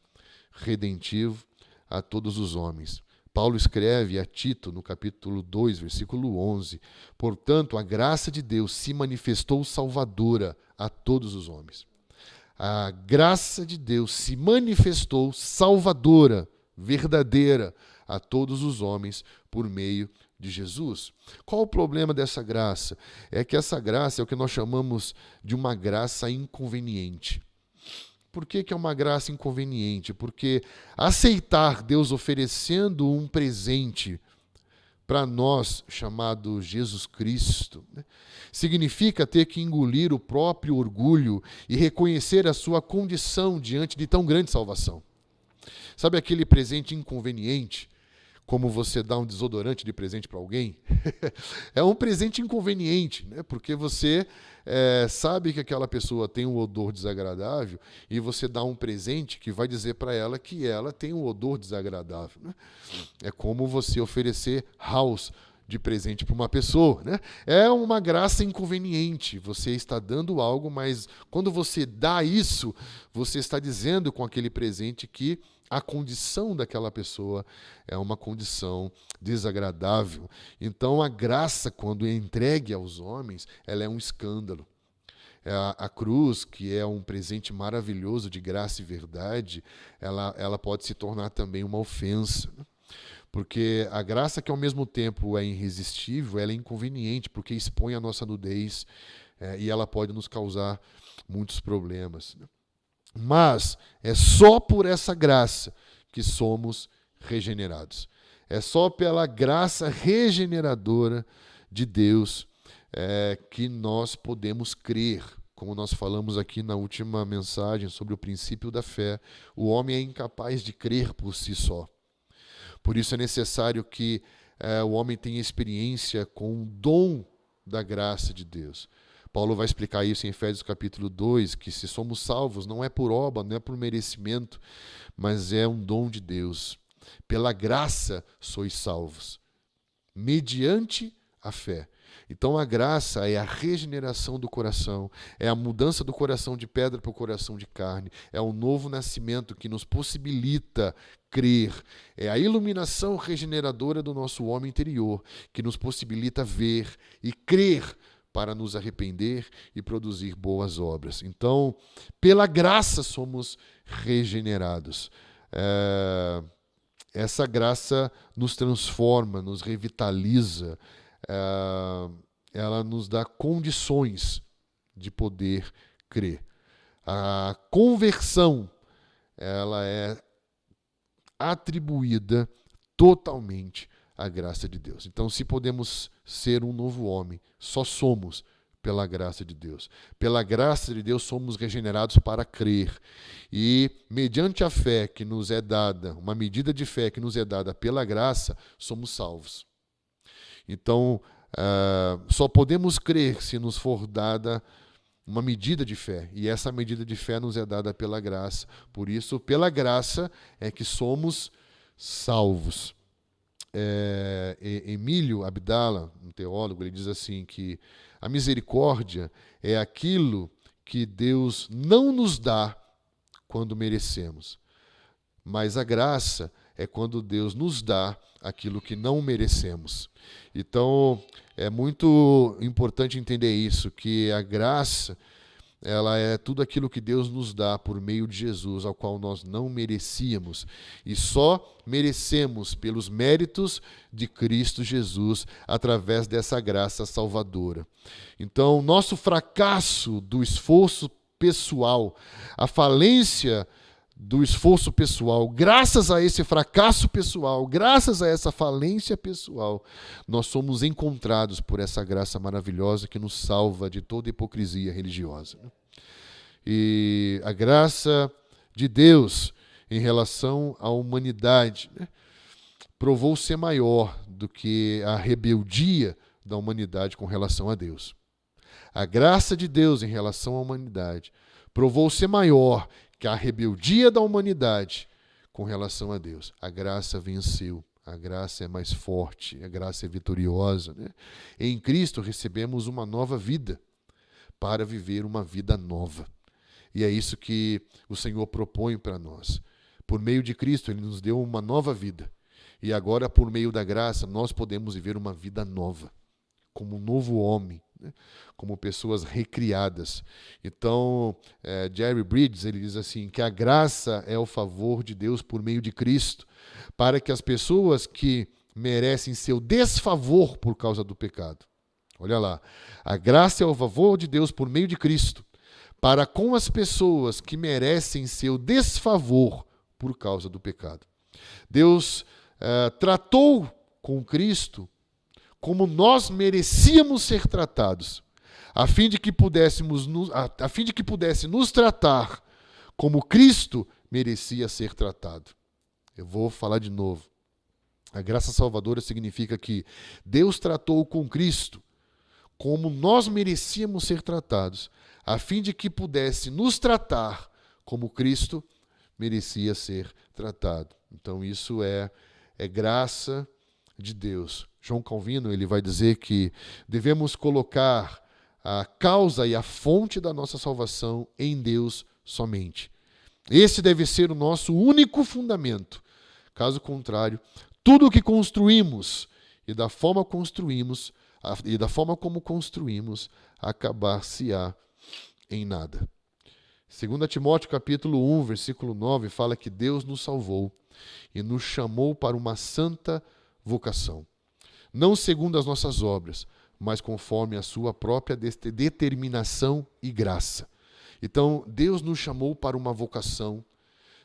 redentivo a todos os homens. Paulo escreve a Tito, no capítulo 2, versículo 11, portanto, a graça de Deus se manifestou salvadora a todos os homens. A graça de Deus se manifestou salvadora, verdadeira, a todos os homens por meio de Jesus. Qual o problema dessa graça? É que essa graça é o que nós chamamos de uma graça inconveniente. Por que é uma graça inconveniente? Porque aceitar Deus oferecendo um presente para nós, chamado Jesus Cristo, significa ter que engolir o próprio orgulho e reconhecer a sua condição diante de tão grande salvação. Sabe aquele presente inconveniente? Como você dá um desodorante de presente para alguém? É um presente inconveniente, né? Porque você sabe que aquela pessoa tem um odor desagradável e você dá um presente que vai dizer para ela que ela tem um odor desagradável, né? É como você oferecer house de presente para uma pessoa, né? É uma graça inconveniente. Você está dando algo, mas quando você dá isso, você está dizendo com aquele presente que a condição daquela pessoa é uma condição desagradável. Então, a graça, quando é entregue aos homens, ela é um escândalo. A cruz, que é um presente maravilhoso de graça e verdade, ela pode se tornar também uma ofensa. Porque a graça, que ao mesmo tempo é irresistível, ela é inconveniente, porque expõe a nossa nudez e ela pode nos causar muitos problemas. Mas é só por essa graça que somos regenerados. É só pela graça regeneradora de Deus que nós podemos crer. Como nós falamos aqui na última mensagem sobre o princípio da fé, o homem é incapaz de crer por si só. Por isso é necessário que o homem tenha experiência com o dom da graça de Deus. Paulo vai explicar isso em Efésios capítulo 2, que se somos salvos não é por obra, não é por merecimento, mas é um dom de Deus. Pela graça sois salvos, mediante a fé. Então a graça é a regeneração do coração, é a mudança do coração de pedra para o coração de carne, é o novo nascimento que nos possibilita crer, é a iluminação regeneradora do nosso homem interior, que nos possibilita ver e crer para nos arrepender e produzir boas obras. Então, pela graça somos regenerados. Essa graça nos transforma, nos revitaliza, ela nos dá condições de poder crer. A conversão, ela é atribuída totalmente à graça de Deus. Então, se podemos ser um novo homem, só somos pela graça de Deus. Pela graça de Deus somos regenerados para crer. E, mediante a fé que nos é dada, uma medida de fé que nos é dada pela graça, somos salvos. Então, só podemos crer se nos for dada uma medida de fé. E essa medida de fé nos é dada pela graça. Por isso, pela graça é que somos salvos. Emílio Abdala, um teólogo, ele diz assim que a misericórdia é aquilo que Deus não nos dá quando merecemos, mas a graça é quando Deus nos dá aquilo que não merecemos. Então, é muito importante entender isso, que a graça ela é tudo aquilo que Deus nos dá por meio de Jesus, ao qual nós não merecíamos. E só merecemos pelos méritos de Cristo Jesus, através dessa graça salvadora. Então, nosso fracasso do esforço pessoal, a falência do esforço pessoal, graças a esse fracasso pessoal, graças a essa falência pessoal, nós somos encontrados por essa graça maravilhosa que nos salva de toda hipocrisia religiosa. E a graça de Deus em relação à humanidade, provou ser maior do que a rebeldia da humanidade com relação a Deus. A graça de Deus em relação à humanidade provou ser maior que a rebeldia da humanidade com relação a Deus. A graça venceu, a graça é mais forte, a graça é vitoriosa. Em Cristo recebemos uma nova vida para viver uma vida nova. E é isso que o Senhor propõe para nós. Por meio de Cristo, Ele nos deu uma nova vida. E agora, por meio da graça, nós podemos viver uma vida nova, como um novo homem, como pessoas recriadas. Então, Jerry Bridges, ele diz assim, que a graça é o favor de Deus por meio de Cristo, para que as pessoas que merecem seu desfavor por causa do pecado, olha lá, a graça é o favor de Deus por meio de Cristo, para com as pessoas que merecem seu desfavor por causa do pecado. Deus tratou com Cristo como nós merecíamos ser tratados, a fim de que pudesse nos tratar como Cristo merecia ser tratado. Eu vou falar de novo. A graça salvadora significa que Deus tratou com Cristo como nós merecíamos ser tratados, a fim de que pudesse nos tratar como Cristo merecia ser tratado. Então isso é graça de Deus. João Calvino, ele vai dizer que devemos colocar a causa e a fonte da nossa salvação em Deus somente. Esse deve ser o nosso único fundamento. Caso contrário, tudo o que construímos e da forma como construímos, acabar-se-á em nada. 2 Timóteo capítulo 1, versículo 9, fala que Deus nos salvou e nos chamou para uma santa vocação. Não segundo as nossas obras, mas conforme a sua própria determinação e graça. Então, Deus nos chamou para uma vocação,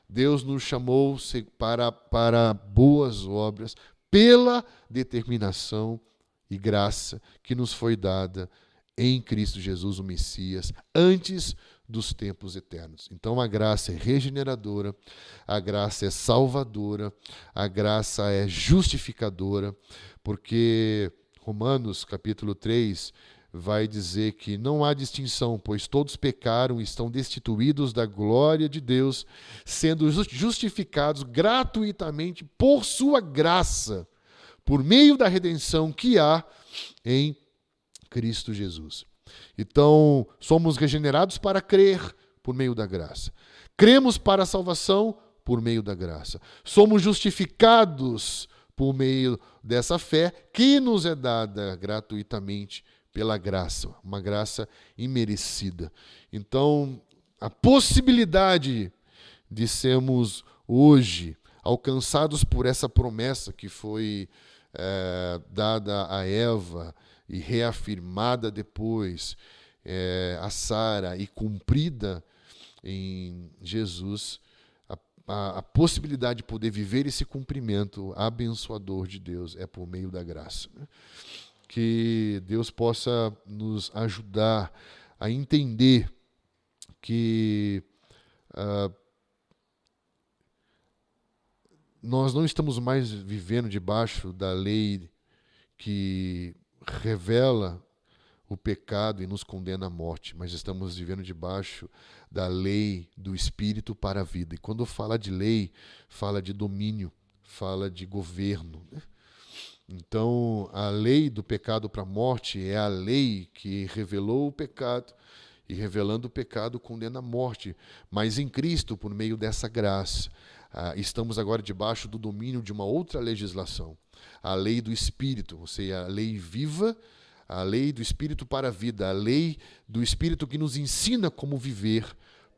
Deus nos chamou para boas obras, pela determinação e graça que nos foi dada em Cristo Jesus, o Messias, antes dos tempos eternos. Então a graça é regeneradora, a graça é salvadora, a graça é justificadora, porque Romanos capítulo 3 vai dizer que não há distinção, pois todos pecaram e estão destituídos da glória de Deus, sendo justificados gratuitamente por sua graça, por meio da redenção que há em Cristo Jesus. Então, somos regenerados para crer por meio da graça. Cremos para a salvação por meio da graça. Somos justificados por meio dessa fé que nos é dada gratuitamente pela graça, uma graça imerecida. Então, a possibilidade de sermos hoje alcançados por essa promessa que foi dada a Eva e reafirmada depois a Sara e cumprida em Jesus, a possibilidade de poder viver esse cumprimento abençoador de Deus é por meio da graça. Que Deus possa nos ajudar a entender que nós não estamos mais vivendo debaixo da lei que revela o pecado e nos condena à morte, mas estamos vivendo debaixo da lei do Espírito para a vida. E quando fala de lei, fala de domínio, fala de governo. Então, a lei do pecado para a morte é a lei que revelou o pecado, e revelando o pecado condena a morte. Mas em Cristo, por meio dessa graça, estamos agora debaixo do domínio de uma outra legislação, a lei do Espírito, ou seja, a lei viva, a lei do Espírito para a vida, a lei do Espírito que nos ensina como viver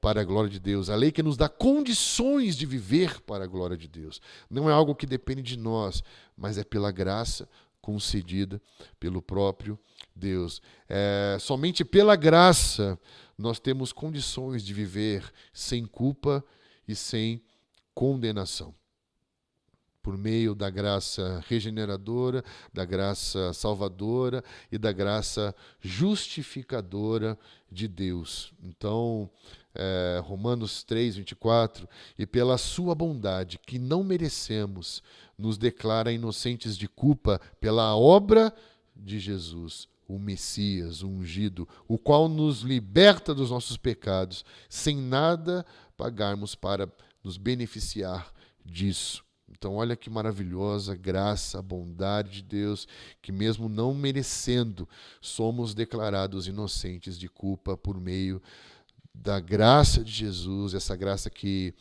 para a glória de Deus, a lei que nos dá condições de viver para a glória de Deus. Não é algo que depende de nós, mas é pela graça concedida pelo próprio Deus. Somente pela graça nós temos condições de viver sem culpa e sem condenação. Por meio da graça regeneradora, da graça salvadora e da graça justificadora de Deus. Então, Romanos 3:24, e pela sua bondade, que não merecemos, nos declara inocentes de culpa pela obra de Jesus, o Messias, o ungido, o qual nos liberta dos nossos pecados, sem nada pagarmos para nos beneficiar disso. Então, olha que maravilhosa graça, a bondade de Deus, que mesmo não merecendo, somos declarados inocentes de culpa por meio da graça de Jesus, essa graça que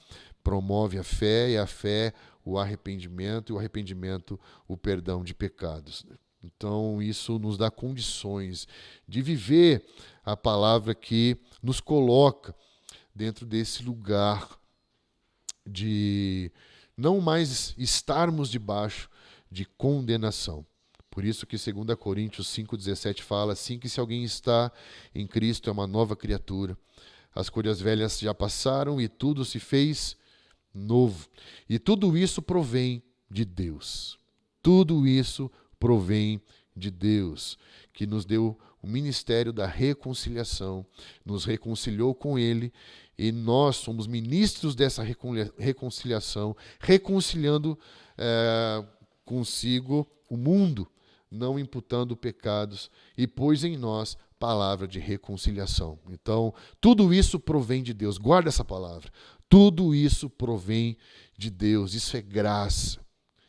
promove a fé, e a fé o arrependimento, e o arrependimento o perdão de pecados. Então, isso nos dá condições de viver a palavra que nos coloca dentro desse lugar de não mais estarmos debaixo de condenação. Por isso que 2 Coríntios 5,17 fala assim, que se alguém está em Cristo é uma nova criatura. As coisas velhas já passaram e tudo se fez novo. E tudo isso provém de Deus. Tudo isso provém de Deus, que nos deu o ministério da reconciliação, nos reconciliou com Ele, e nós somos ministros dessa reconciliação, reconciliando consigo o mundo, não imputando pecados, e pôs em nós palavra de reconciliação. Então, tudo isso provém de Deus. Guarda essa palavra. Tudo isso provém de Deus. Isso é graça.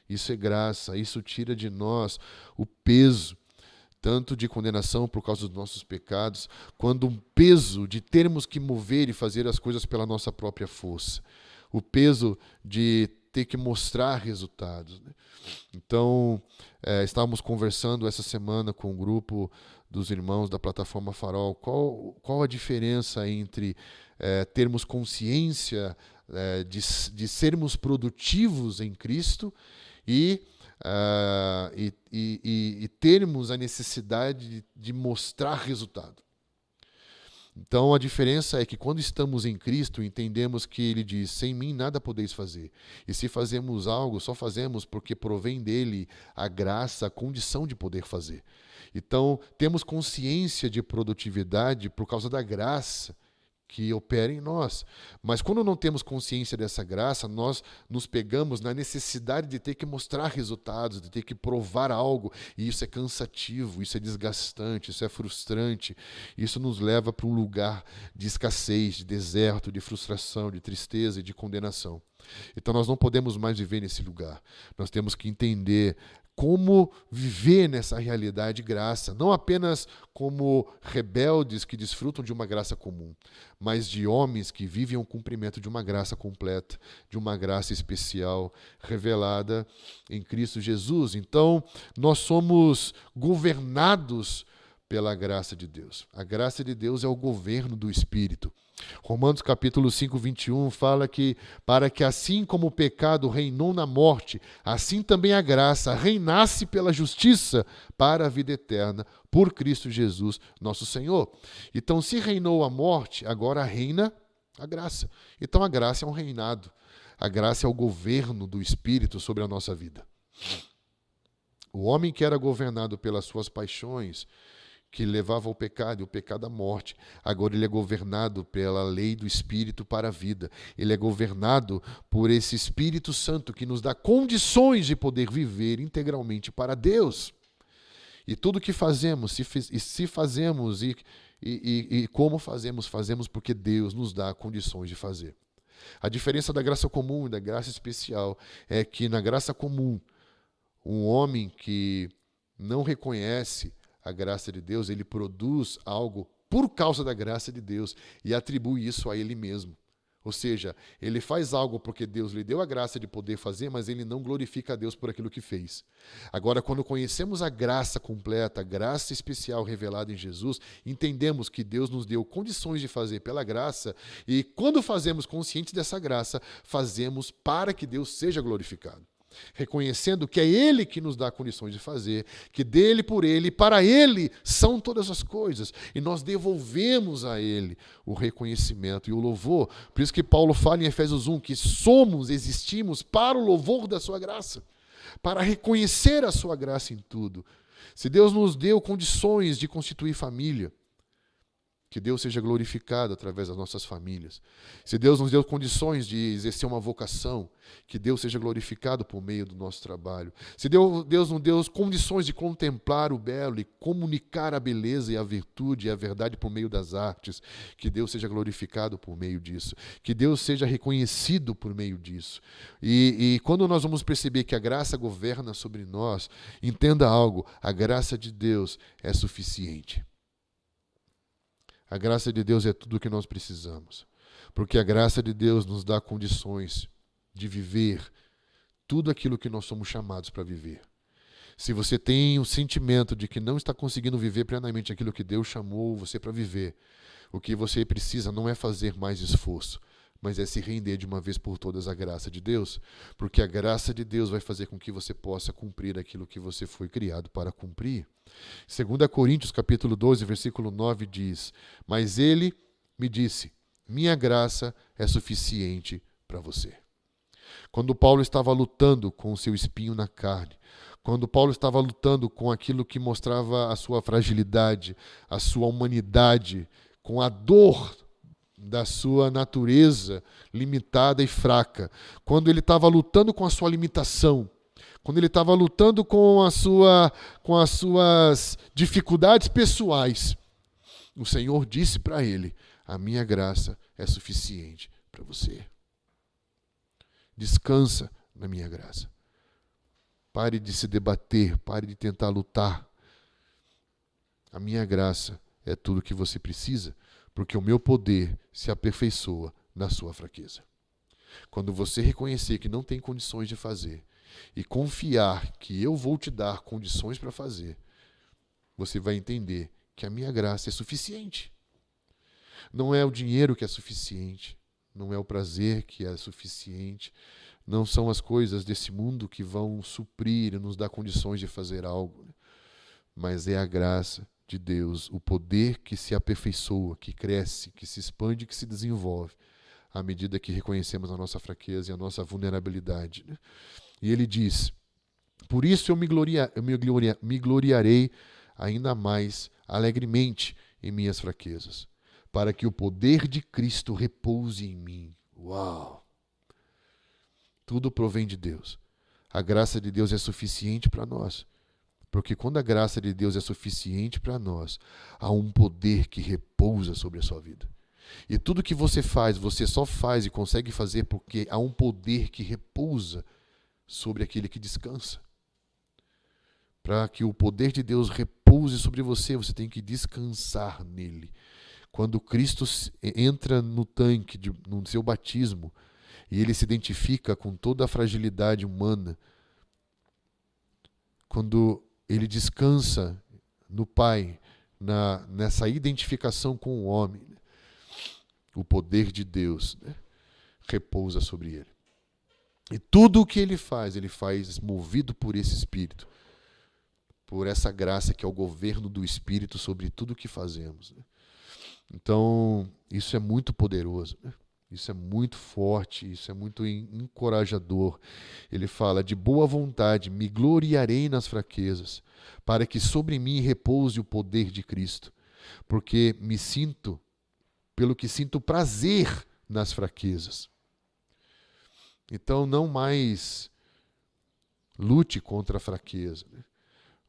Isso é graça. Isso tira de nós o peso, tanto de condenação por causa dos nossos pecados, quanto um peso de termos que mover e fazer as coisas pela nossa própria força. O peso de ter que mostrar resultados. Então, estávamos conversando essa semana com um grupo dos irmãos da plataforma Farol. Qual a diferença entre termos consciência de sermos produtivos em Cristo e termos a necessidade de mostrar resultado? Então, a diferença é que quando estamos em Cristo, entendemos que Ele diz, sem mim nada podeis fazer. E se fazemos algo, só fazemos porque provém dEle a graça, a condição de poder fazer. Então, temos consciência de produtividade por causa da graça que opera em nós. Mas quando não temos consciência dessa graça, nós nos pegamos na necessidade de ter que mostrar resultados, de ter que provar algo, e isso é cansativo, isso é desgastante, isso é frustrante, isso nos leva para um lugar de escassez, de deserto, de frustração, de tristeza e de condenação. Então nós não podemos mais viver nesse lugar. Nós temos que entender como viver nessa realidade de graça, não apenas como rebeldes que desfrutam de uma graça comum, mas de homens que vivem o cumprimento de uma graça completa, de uma graça especial revelada em Cristo Jesus. Então, nós somos governados pela graça de Deus. A graça de Deus é o governo do Espírito. Romanos capítulo 5, 21 fala que para que assim como o pecado reinou na morte, assim também a graça reinasse pela justiça para a vida eterna por Cristo Jesus, nosso Senhor. Então, se reinou a morte, agora reina a graça. Então, a graça é um reinado. A graça é o governo do Espírito sobre a nossa vida. O homem que era governado pelas suas paixões, que levava ao pecado, e o pecado à morte. Agora ele é governado pela lei do Espírito para a vida. Ele é governado por esse Espírito Santo que nos dá condições de poder viver integralmente para Deus. E tudo que fazemos, se fazemos e como fazemos, fazemos porque Deus nos dá condições de fazer. A diferença da graça comum e da graça especial é que na graça comum, um homem que não reconhece a graça de Deus, ele produz algo por causa da graça de Deus e atribui isso a ele mesmo. Ou seja, ele faz algo porque Deus lhe deu a graça de poder fazer, mas ele não glorifica a Deus por aquilo que fez. Agora, quando conhecemos a graça completa, a graça especial revelada em Jesus, entendemos que Deus nos deu condições de fazer pela graça, e quando fazemos conscientes dessa graça, fazemos para que Deus seja glorificado. Reconhecendo que é Ele que nos dá condições de fazer, que dele, por Ele, para Ele são todas as coisas, e nós devolvemos a Ele o reconhecimento e o louvor. Por isso que Paulo fala em Efésios 1 que existimos para o louvor da sua graça, para reconhecer a sua graça em tudo. Se Deus nos deu condições de constituir família, que Deus seja glorificado através das nossas famílias. Se Deus nos deu condições de exercer uma vocação, que Deus seja glorificado por meio do nosso trabalho. Se Deus nos deu condições de contemplar o belo e comunicar a beleza e a virtude e a verdade por meio das artes, que Deus seja glorificado por meio disso. Que Deus seja reconhecido por meio disso. E quando nós vamos perceber que a graça governa sobre nós, entenda algo, a graça de Deus é suficiente. A graça de Deus é tudo o que nós precisamos, porque a graça de Deus nos dá condições de viver tudo aquilo que nós somos chamados para viver. Se você tem o sentimento de que não está conseguindo viver plenamente aquilo que Deus chamou você para viver, o que você precisa não é fazer mais esforço, mas é se render de uma vez por todas à graça de Deus, porque a graça de Deus vai fazer com que você possa cumprir aquilo que você foi criado para cumprir. 2 Coríntios capítulo 12, versículo 9 diz: mas ele me disse, minha graça é suficiente para você. Quando Paulo estava lutando com o seu espinho na carne, quando Paulo estava lutando com aquilo que mostrava a sua fragilidade, a sua humanidade, com a dor da sua natureza limitada e fraca, quando ele estava lutando com a sua limitação, quando ele estava lutando com as suas dificuldades pessoais, o Senhor disse para ele: a minha graça é suficiente para você. Descansa na minha graça. Pare de se debater, pare de tentar lutar. A minha graça é tudo o que você precisa, porque o meu poder se aperfeiçoa na sua fraqueza. Quando você reconhecer que não tem condições de fazer e confiar que eu vou te dar condições para fazer, você vai entender que a minha graça é suficiente. Não é o dinheiro que é suficiente, não é o prazer que é suficiente, não são as coisas desse mundo que vão suprir e nos dar condições de fazer algo, mas é a graça de Deus, o poder que se aperfeiçoa, que cresce, que se expande, que se desenvolve, à medida que reconhecemos a nossa fraqueza e a nossa vulnerabilidade. E ele diz: por isso eu me gloriarei ainda mais alegremente em minhas fraquezas, para que o poder de Cristo repouse em mim. Uau! Tudo provém de Deus. A graça de Deus é suficiente para nós. Porque quando a graça de Deus é suficiente para nós, há um poder que repousa sobre a sua vida. E tudo que você faz, você só faz e consegue fazer porque há um poder que repousa sobre aquele que descansa. Para que o poder de Deus repouse sobre você, você tem que descansar nele. Quando Cristo entra no tanque, no seu batismo, e ele se identifica com toda a fragilidade humana, quando ele descansa no Pai, nessa identificação com o homem, o poder de Deus, repousa sobre ele. E tudo o que ele faz movido por esse Espírito, por essa graça que é o governo do Espírito sobre tudo o que fazemos. Então, isso é muito poderoso, isso é muito forte, isso é muito encorajador. Ele fala: de boa vontade me gloriarei nas fraquezas, para que sobre mim repouse o poder de Cristo, porque pelo que sinto prazer nas fraquezas. Então não mais lute contra a fraqueza,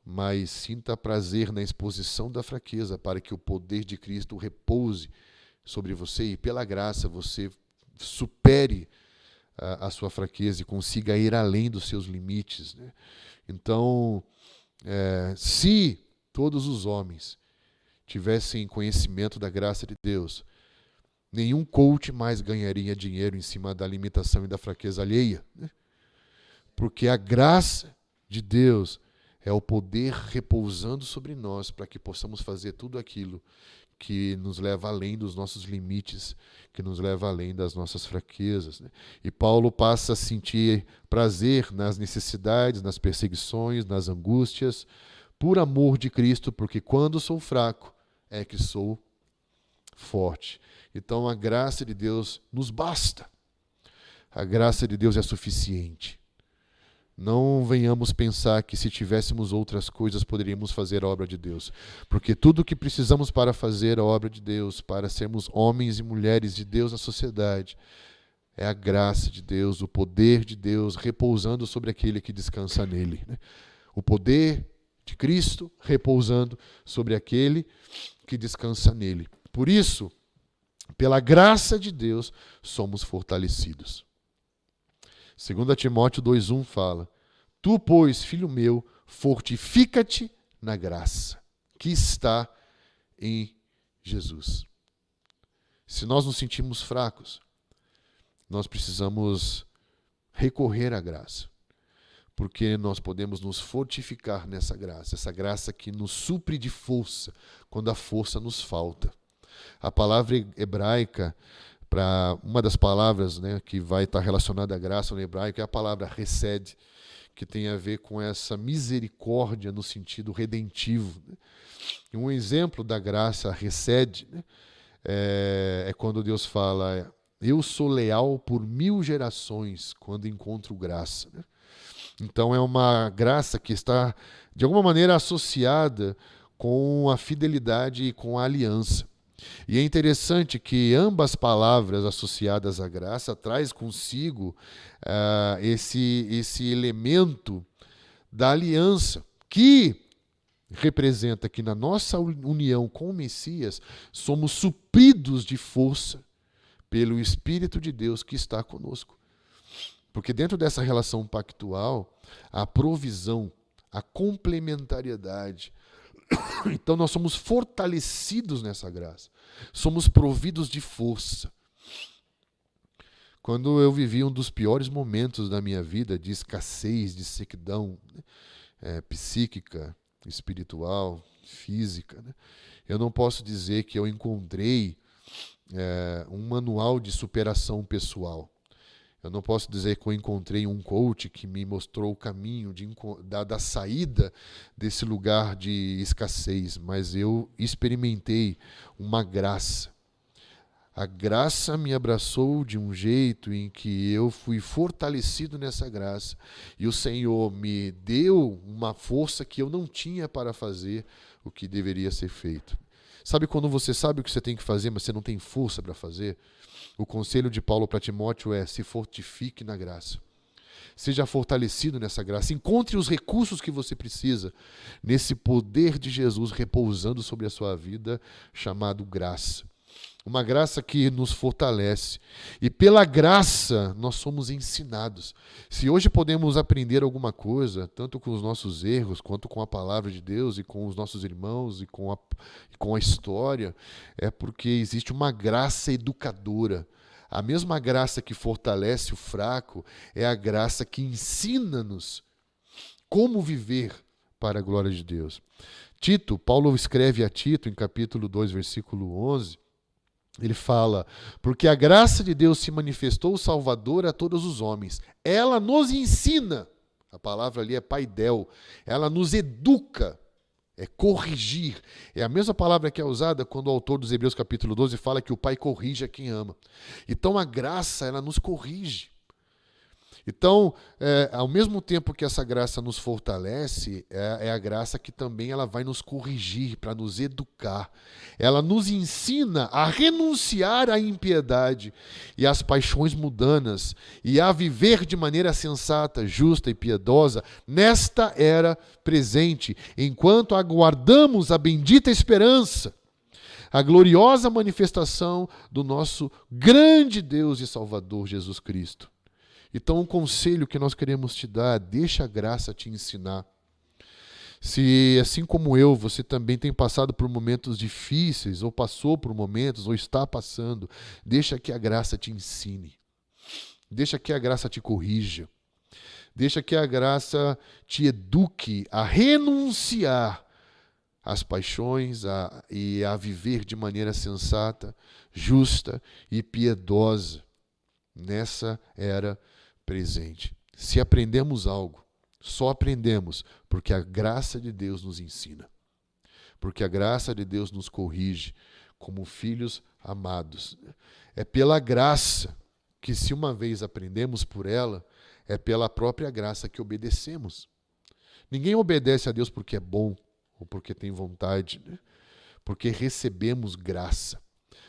mas sinta prazer na exposição da fraqueza, para que o poder de Cristo repouse sobre você e pela graça você supere a sua fraqueza e consiga ir além dos seus limites. Então, se todos os homens tivessem conhecimento da graça de Deus, Nenhum coach mais ganharia dinheiro em cima da limitação e da fraqueza alheia, né? Porque a graça de Deus é o poder repousando sobre nós para que possamos fazer tudo aquilo que nos leva além dos nossos limites, que nos leva além das nossas fraquezas, né? E Paulo passa a sentir prazer nas necessidades, nas perseguições, nas angústias, por amor de Cristo, porque quando sou fraco é que sou forte. Então a graça de Deus nos basta. A graça de Deus é suficiente. Não venhamos pensar que se tivéssemos outras coisas poderíamos fazer a obra de Deus. Porque tudo o que precisamos para fazer a obra de Deus, para sermos homens e mulheres de Deus na sociedade, é a graça de Deus, o poder de Deus repousando sobre aquele que descansa nele, né? O poder de Cristo repousando sobre aquele que descansa nele. Por isso, pela graça de Deus, somos fortalecidos. 2 Timóteo 2,1 fala: Tu, pois, filho meu, fortifica-te na graça que está em Jesus. Se nós nos sentimos fracos, nós precisamos recorrer à graça, porque nós podemos nos fortificar nessa graça, essa graça que nos supre de força quando a força nos falta. A palavra hebraica, para uma das palavras, né, que vai estar relacionada à graça no hebraico, é a palavra hesed, que tem a ver com essa misericórdia no sentido redentivo, né? E um exemplo da graça hesed, né, é quando Deus fala: eu sou leal por 1000 gerações quando encontro graça, né? Então é uma graça que está, de alguma maneira, associada com a fidelidade e com a aliança. E é interessante que ambas palavras associadas à graça traz consigo esse elemento da aliança, que representa que na nossa união com o Messias somos supridos de força pelo Espírito de Deus que está conosco. Porque dentro dessa relação pactual, a provisão, a complementariedade. Então nós somos fortalecidos nessa graça. Somos providos de força. Quando eu vivi um dos piores momentos da minha vida, de escassez, de sequidão, psíquica, espiritual, física, né? Eu não posso dizer que eu encontrei um manual de superação pessoal. Eu não posso dizer que eu encontrei um coach que me mostrou o caminho da saída desse lugar de escassez, mas eu experimentei uma graça. A graça me abraçou de um jeito em que eu fui fortalecido nessa graça. E o Senhor me deu uma força que eu não tinha para fazer o que deveria ser feito. Sabe quando você sabe o que você tem que fazer, mas você não tem força para fazer? O conselho de Paulo para Timóteo é: se fortifique na graça. Seja fortalecido nessa graça. Encontre os recursos que você precisa nesse poder de Jesus repousando sobre a sua vida, chamado graça. Uma graça que nos fortalece. E pela graça nós somos ensinados. Se hoje podemos aprender alguma coisa, tanto com os nossos erros, quanto com a palavra de Deus, e com os nossos irmãos, e com a história, é porque existe uma graça educadora. A mesma graça que fortalece o fraco é a graça que ensina-nos como viver para a glória de Deus. Paulo escreve a Tito, em capítulo 2, versículo 11, ele fala: porque a graça de Deus se manifestou salvadora a todos os homens. Ela nos ensina, a palavra ali é paidel, ela nos educa, é corrigir. É a mesma palavra que é usada quando o autor dos Hebreus capítulo 12 fala que o pai corrige a quem ama. Então a graça, ela nos corrige. Então, ao mesmo tempo que essa graça nos fortalece, é a graça que também ela vai nos corrigir, para nos educar. Ela nos ensina a renunciar à impiedade e às paixões mundanas e a viver de maneira sensata, justa e piedosa nesta era presente, enquanto aguardamos a bendita esperança, a gloriosa manifestação do nosso grande Deus e Salvador Jesus Cristo. Então, um conselho que nós queremos te dar: deixa a graça te ensinar. Se, assim como eu, você também tem passado por momentos difíceis, ou passou por momentos, ou está passando, deixa que a graça te ensine. Deixa que a graça te corrija. Deixa que a graça te eduque a renunciar às paixões e a viver de maneira sensata, justa e piedosa nessa era presente. Se aprendemos algo, só aprendemos porque a graça de Deus nos ensina. Porque a graça de Deus nos corrige como filhos amados. É pela graça que, se uma vez aprendemos por ela, é pela própria graça que obedecemos. Ninguém obedece a Deus porque é bom ou porque tem vontade, né? Porque recebemos graça.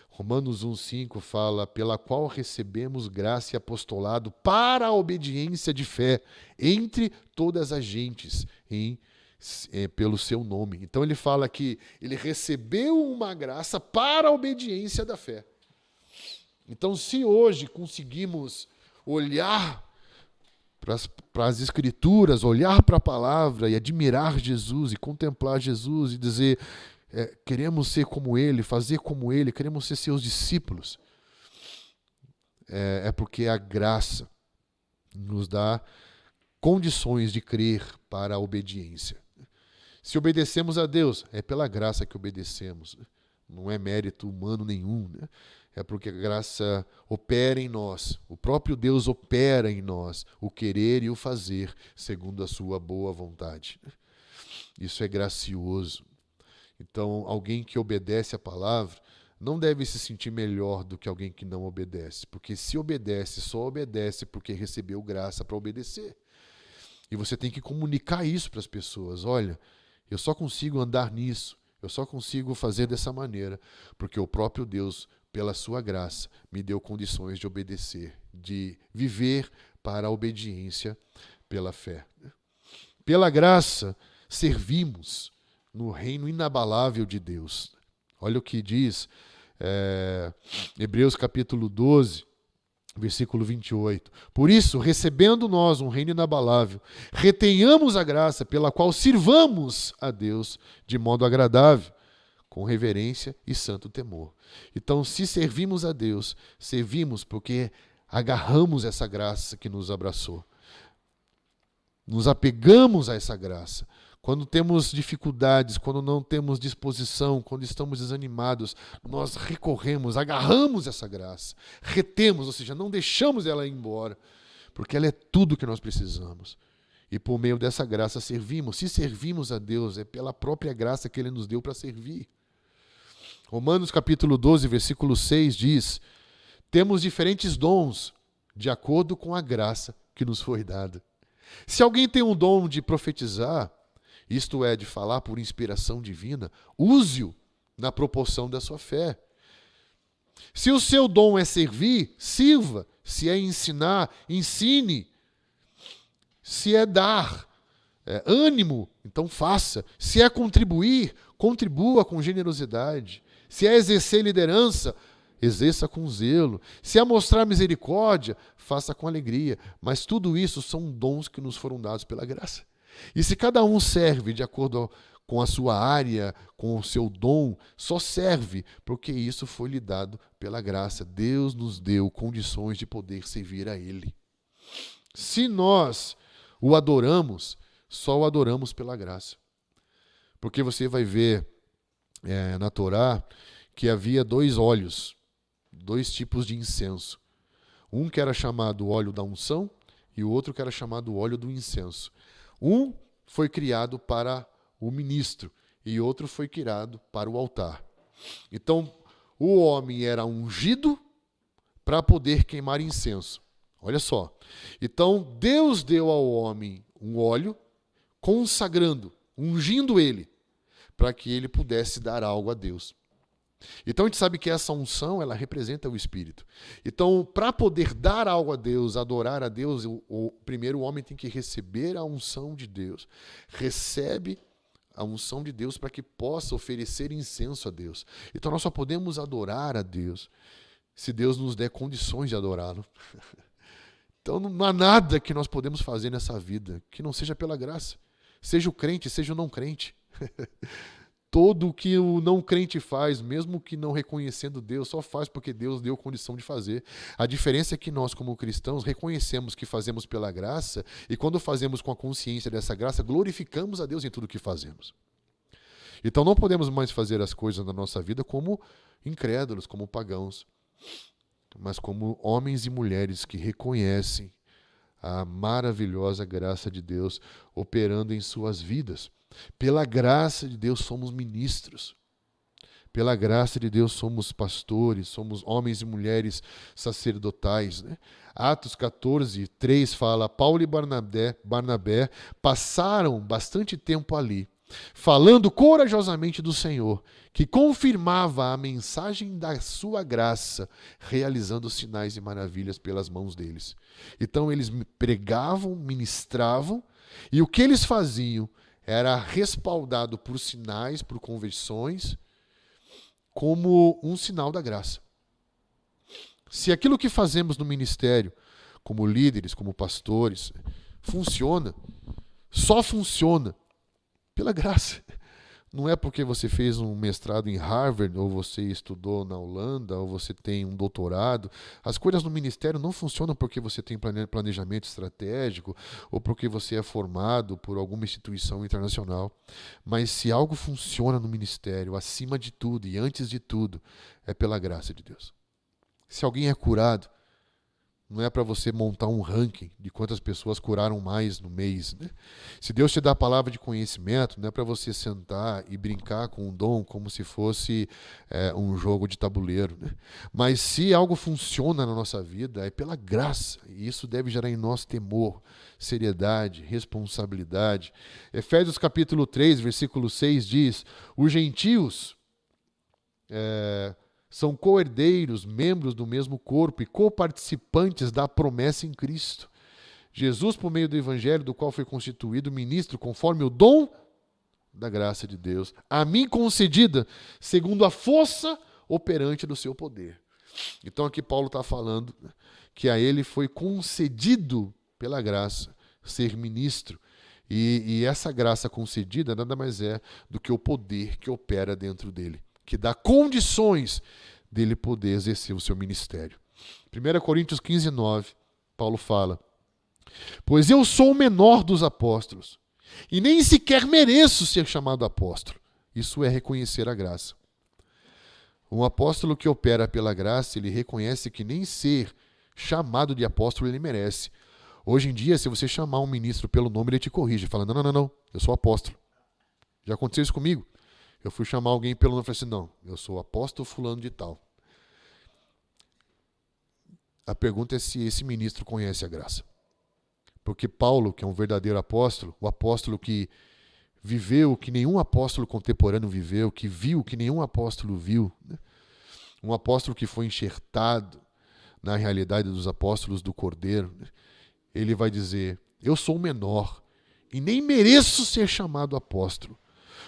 Romanos 1,5 fala, pela qual recebemos graça e apostolado para a obediência de fé entre todas as gentes, pelo seu nome. Então ele fala que ele recebeu uma graça para a obediência da fé. Então, se hoje conseguimos olhar para as Escrituras, olhar para a palavra e admirar Jesus e contemplar Jesus e dizer, queremos ser como Ele, fazer como Ele, queremos ser seus discípulos, é porque a graça nos dá condições de crer para a obediência. Se obedecemos a Deus, é pela graça que obedecemos, não é mérito humano nenhum, né? É porque a graça opera em nós, o próprio Deus opera em nós o querer e o fazer segundo a sua boa vontade. Isso é gracioso. Então, alguém que obedece a palavra não deve se sentir melhor do que alguém que não obedece, porque se obedece, só obedece porque recebeu graça para obedecer. E você tem que comunicar isso para as pessoas. Olha, eu só consigo andar nisso, eu só consigo fazer dessa maneira, porque o próprio Deus, pela sua graça, me deu condições de obedecer, de viver para a obediência pela fé. Pela graça, servimos no reino inabalável de Deus. Olha o que diz Hebreus capítulo 12, versículo 28. Por isso, recebendo nós um reino inabalável, retenhamos a graça pela qual sirvamos a Deus de modo agradável, com reverência e santo temor. Então, se servimos a Deus, servimos porque agarramos essa graça que nos abraçou. Nos apegamos a essa graça. Quando temos dificuldades, quando não temos disposição, quando estamos desanimados, nós recorremos, agarramos essa graça, retemos, ou seja, não deixamos ela ir embora, porque ela é tudo que nós precisamos. E por meio dessa graça servimos. Se servimos a Deus, é pela própria graça que Ele nos deu para servir. Romanos capítulo 12, versículo 6 diz, temos diferentes dons, de acordo com a graça que nos foi dada. Se alguém tem um dom de profetizar, isto é, de falar por inspiração divina, use-o na proporção da sua fé. Se o seu dom é servir, sirva. Se é ensinar, ensine. Se é dar ânimo, então faça. Se é contribuir, contribua com generosidade. Se é exercer liderança, exerça com zelo. Se é mostrar misericórdia, faça com alegria. Mas tudo isso são dons que nos foram dados pela graça. E se cada um serve de acordo com a sua área, com o seu dom, só serve porque isso foi lhe dado pela graça. Deus nos deu condições de poder servir a Ele. Se nós o adoramos, só o adoramos pela graça. Porque você vai ver na Torá que havia dois óleos, dois tipos de incenso. Um que era chamado óleo da unção e o outro que era chamado óleo do incenso. Um foi criado para o ministro e outro foi criado para o altar. Então, o homem era ungido para poder queimar incenso. Olha só. Então, Deus deu ao homem um óleo, consagrando, ungindo ele, para que ele pudesse dar algo a Deus. Então a gente sabe que essa unção, ela representa o Espírito. Então, para poder dar algo a Deus, adorar a Deus, primeiro o homem tem que receber a unção de Deus. Recebe a unção de Deus para que possa oferecer incenso a Deus. Então nós só podemos adorar a Deus se Deus nos der condições de adorá-lo. Então não há nada que nós podemos fazer nessa vida que não seja pela graça. Seja o crente, seja o não crente. Todo o que o não crente faz, mesmo que não reconhecendo Deus, só faz porque Deus deu condição de fazer. A diferença é que nós, como cristãos, reconhecemos que fazemos pela graça e quando fazemos com a consciência dessa graça, glorificamos a Deus em tudo o que fazemos. Então não podemos mais fazer as coisas na nossa vida como incrédulos, como pagãos, mas como homens e mulheres que reconhecem a maravilhosa graça de Deus operando em suas vidas. Pela graça de Deus somos ministros. Pela graça de Deus somos pastores, somos homens e mulheres sacerdotais. Né? Atos 14, 3 fala, Paulo e Barnabé passaram bastante tempo ali, falando corajosamente do Senhor, que confirmava a mensagem da sua graça, realizando sinais e maravilhas pelas mãos deles. Então eles pregavam, ministravam, e o que eles faziam era respaldado por sinais, por conversões, como um sinal da graça. Se aquilo que fazemos no ministério, como líderes, como pastores, funciona, só funciona pela graça. Não é porque você fez um mestrado em Harvard, ou você estudou na Holanda, ou você tem um doutorado. As coisas no ministério não funcionam porque você tem planejamento estratégico, ou porque você é formado por alguma instituição internacional. Mas se algo funciona no ministério, acima de tudo e antes de tudo, é pela graça de Deus. Se alguém é curado, não é para você montar um ranking de quantas pessoas curaram mais no mês. Né? Se Deus te dá a palavra de conhecimento, não é para você sentar e brincar com o dom como se fosse um jogo de tabuleiro. Né? Mas se algo funciona na nossa vida, é pela graça. E isso deve gerar em nós temor, seriedade, responsabilidade. Efésios capítulo 3, versículo 6 diz, os gentios são co-herdeiros, membros do mesmo corpo e coparticipantes da promessa em Cristo. Jesus, por meio do Evangelho, do qual foi constituído ministro conforme o dom da graça de Deus, a mim concedida, segundo a força operante do seu poder. Então aqui Paulo está falando que a ele foi concedido pela graça ser ministro. E essa graça concedida nada mais é do que o poder que opera dentro dele, que dá condições dele poder exercer o seu ministério. 1 Coríntios 15, 9, Paulo fala, pois eu sou o menor dos apóstolos, e nem sequer mereço ser chamado apóstolo. Isso é reconhecer a graça. Um apóstolo que opera pela graça, ele reconhece que nem ser chamado de apóstolo ele merece. Hoje em dia, se você chamar um ministro pelo nome, ele te corrige, fala, não, eu sou apóstolo. Já aconteceu isso comigo? Eu fui chamar alguém pelo nome e falei assim, não, eu sou apóstolo fulano de tal. A pergunta é se esse ministro conhece a graça. Porque Paulo, que é um verdadeiro apóstolo, o apóstolo que viveu o que nenhum apóstolo contemporâneo viveu, que viu o que nenhum apóstolo viu, né? Um apóstolo que foi enxertado na realidade dos apóstolos do Cordeiro, né? Ele vai dizer, eu sou o menor e nem mereço ser chamado apóstolo,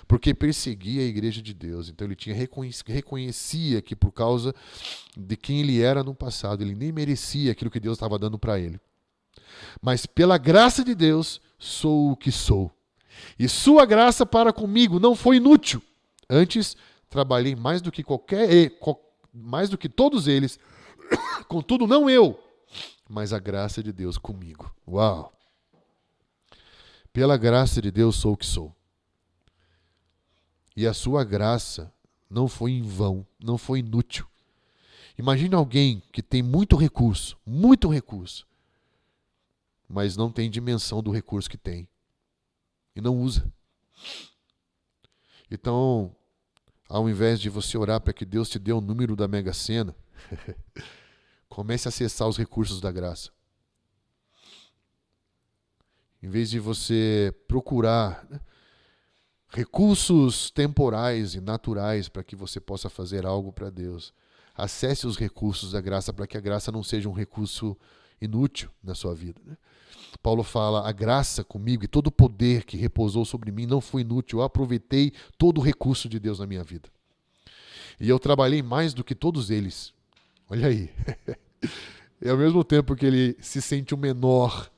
porque perseguia a igreja de Deus. Então ele reconhecia que por causa de quem ele era no passado, ele nem merecia aquilo que Deus estava dando para ele. Mas pela graça de Deus, sou o que sou. E sua graça para comigo não foi inútil. Antes, trabalhei mais do que todos eles, contudo não eu, mas a graça de Deus comigo. Uau! Pela graça de Deus sou o que sou. E a sua graça não foi em vão, não foi inútil. Imagine alguém que tem muito recurso, mas não tem dimensão do recurso que tem. E não usa. Então, ao invés de você orar para que Deus te dê o número da Mega Sena, comece a acessar os recursos da graça. Em vez de você procurar recursos temporais e naturais para que você possa fazer algo para Deus, acesse os recursos da graça para que a graça não seja um recurso inútil na sua vida. Paulo fala, a graça comigo e todo o poder que repousou sobre mim não foi inútil, eu aproveitei todo o recurso de Deus na minha vida. E eu trabalhei mais do que todos eles. Olha aí. E ao mesmo tempo que ele se sente o menor,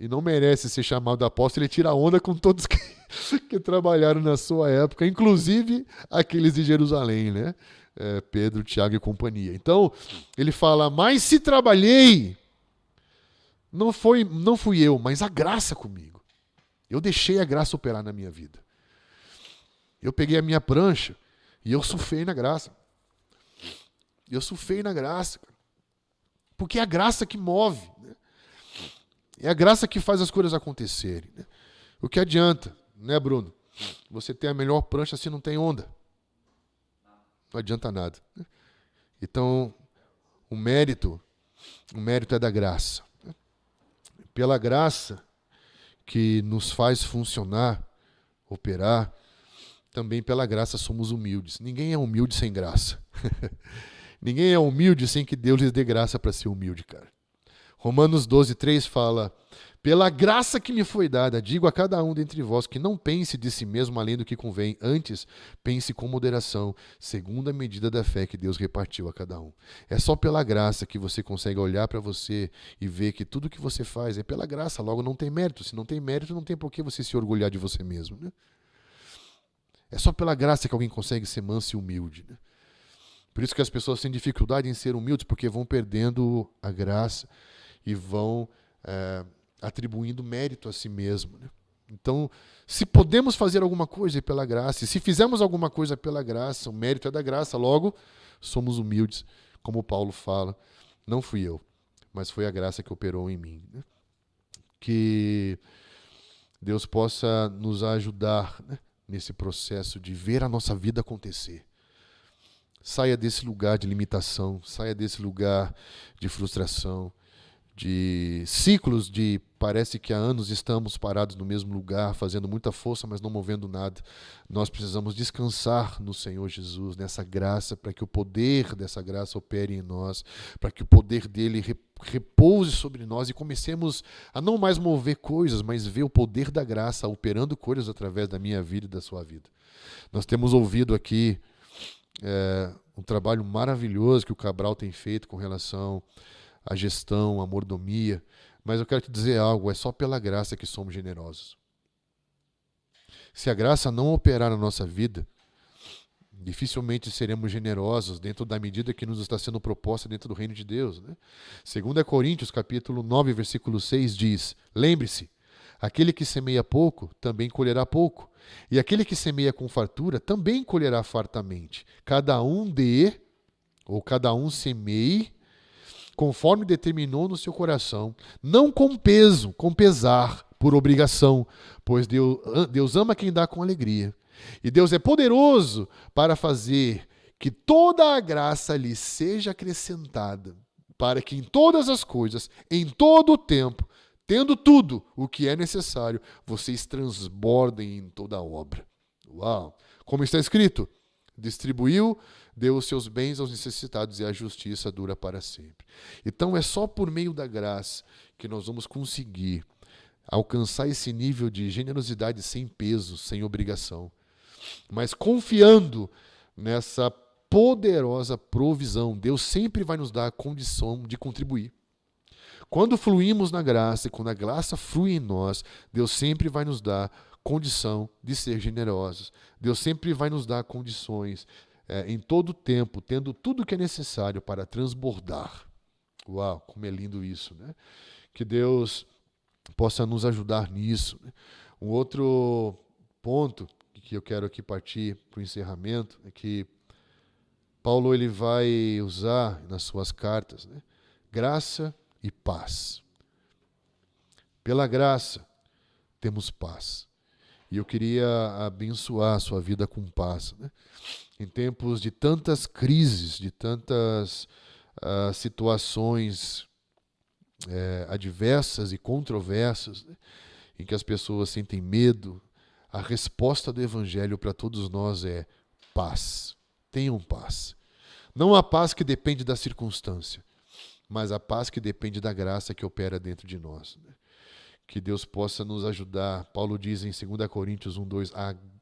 e não merece ser chamado de apóstolo, ele tira onda com todos que trabalharam na sua época, inclusive aqueles de Jerusalém, né? Pedro, Tiago e companhia. Então, ele fala, mas se trabalhei, não fui eu, mas a graça comigo. Eu deixei a graça operar na minha vida. Eu peguei a minha prancha e eu surfei na graça. Eu surfei na graça. Porque é a graça que move. Né? É a graça que faz as coisas acontecerem. Né? O que adianta, né, Bruno? Você ter a melhor prancha se não tem onda. Não adianta nada. Então, o mérito é da graça. Pela graça que nos faz funcionar, operar, também pela graça somos humildes. Ninguém é humilde sem graça. Ninguém é humilde sem que Deus lhes dê graça para ser humilde, cara. Romanos 12:3 fala, pela graça que me foi dada, digo a cada um dentre vós que não pense de si mesmo além do que convém, antes pense com moderação, segundo a medida da fé que Deus repartiu a cada um. É só pela graça que você consegue olhar para você e ver que tudo que você faz é pela graça, logo não tem mérito. Se não tem mérito, não tem por que você se orgulhar de você mesmo. Né? É só pela graça que alguém consegue ser manso e humilde. Né? Por isso que as pessoas têm dificuldade em ser humildes, porque vão perdendo a graça e vão atribuindo mérito a si mesmo. Né? Então, se podemos fazer alguma coisa é pela graça, e se fizermos alguma coisa pela graça, o mérito é da graça, logo somos humildes, como Paulo fala, não fui eu, mas foi a graça que operou em mim. Né? Que Deus possa nos ajudar, né, nesse processo de ver a nossa vida acontecer. Saia desse lugar de limitação, saia desse lugar de frustração, de ciclos de parece que há anos estamos parados no mesmo lugar, fazendo muita força, mas não movendo nada. Nós precisamos descansar no Senhor Jesus, nessa graça, para que o poder dessa graça opere em nós, para que o poder dele repouse sobre nós e comecemos a não mais mover coisas, mas ver o poder da graça operando coisas através da minha vida e da sua vida. Nós temos ouvido aqui um trabalho maravilhoso que o Cabral tem feito com relação à gestão, à mordomia, mas eu quero te dizer algo, é só pela graça que somos generosos. Se a graça não operar na nossa vida, dificilmente seremos generosos dentro da medida que nos está sendo proposta dentro do reino de Deus. Né? 2 Coríntios, capítulo 9, versículo 6 diz, lembre-se, aquele que semeia pouco, também colherá pouco. E aquele que semeia com fartura, também colherá fartamente. Cada um semeie, conforme determinou no seu coração, não com peso, com pesar, por obrigação, pois Deus ama quem dá com alegria. E Deus é poderoso para fazer que toda a graça lhe seja acrescentada, para que em todas as coisas, em todo o tempo, tendo tudo o que é necessário, vocês transbordem em toda a obra. Uau! Como está escrito, distribuiu, deu os seus bens aos necessitados e a justiça dura para sempre. Então é só por meio da graça que nós vamos conseguir alcançar esse nível de generosidade sem peso, sem obrigação, mas confiando nessa poderosa provisão. Deus sempre vai nos dar a condição de contribuir. Quando fluímos na graça e quando a graça flui em nós, Deus sempre vai nos dar condição de ser generosos. Deus sempre vai nos dar condições em todo o tempo, tendo tudo o que é necessário para transbordar. Uau, como é lindo isso, né? Que Deus possa nos ajudar nisso. Um outro ponto que eu quero aqui partir para o encerramento é que Paulo ele vai usar nas suas cartas, né, graça e paz. Pela graça temos paz. E eu queria abençoar a sua vida com paz. Né? Em tempos de tantas crises, de tantas situações adversas e controversas, né? Em que as pessoas sentem medo, a resposta do Evangelho para todos nós é paz. Tenham paz. Não a paz que depende da circunstância, mas a paz que depende da graça que opera dentro de nós. Né? Que Deus possa nos ajudar. Paulo diz em 2 Coríntios 1:2,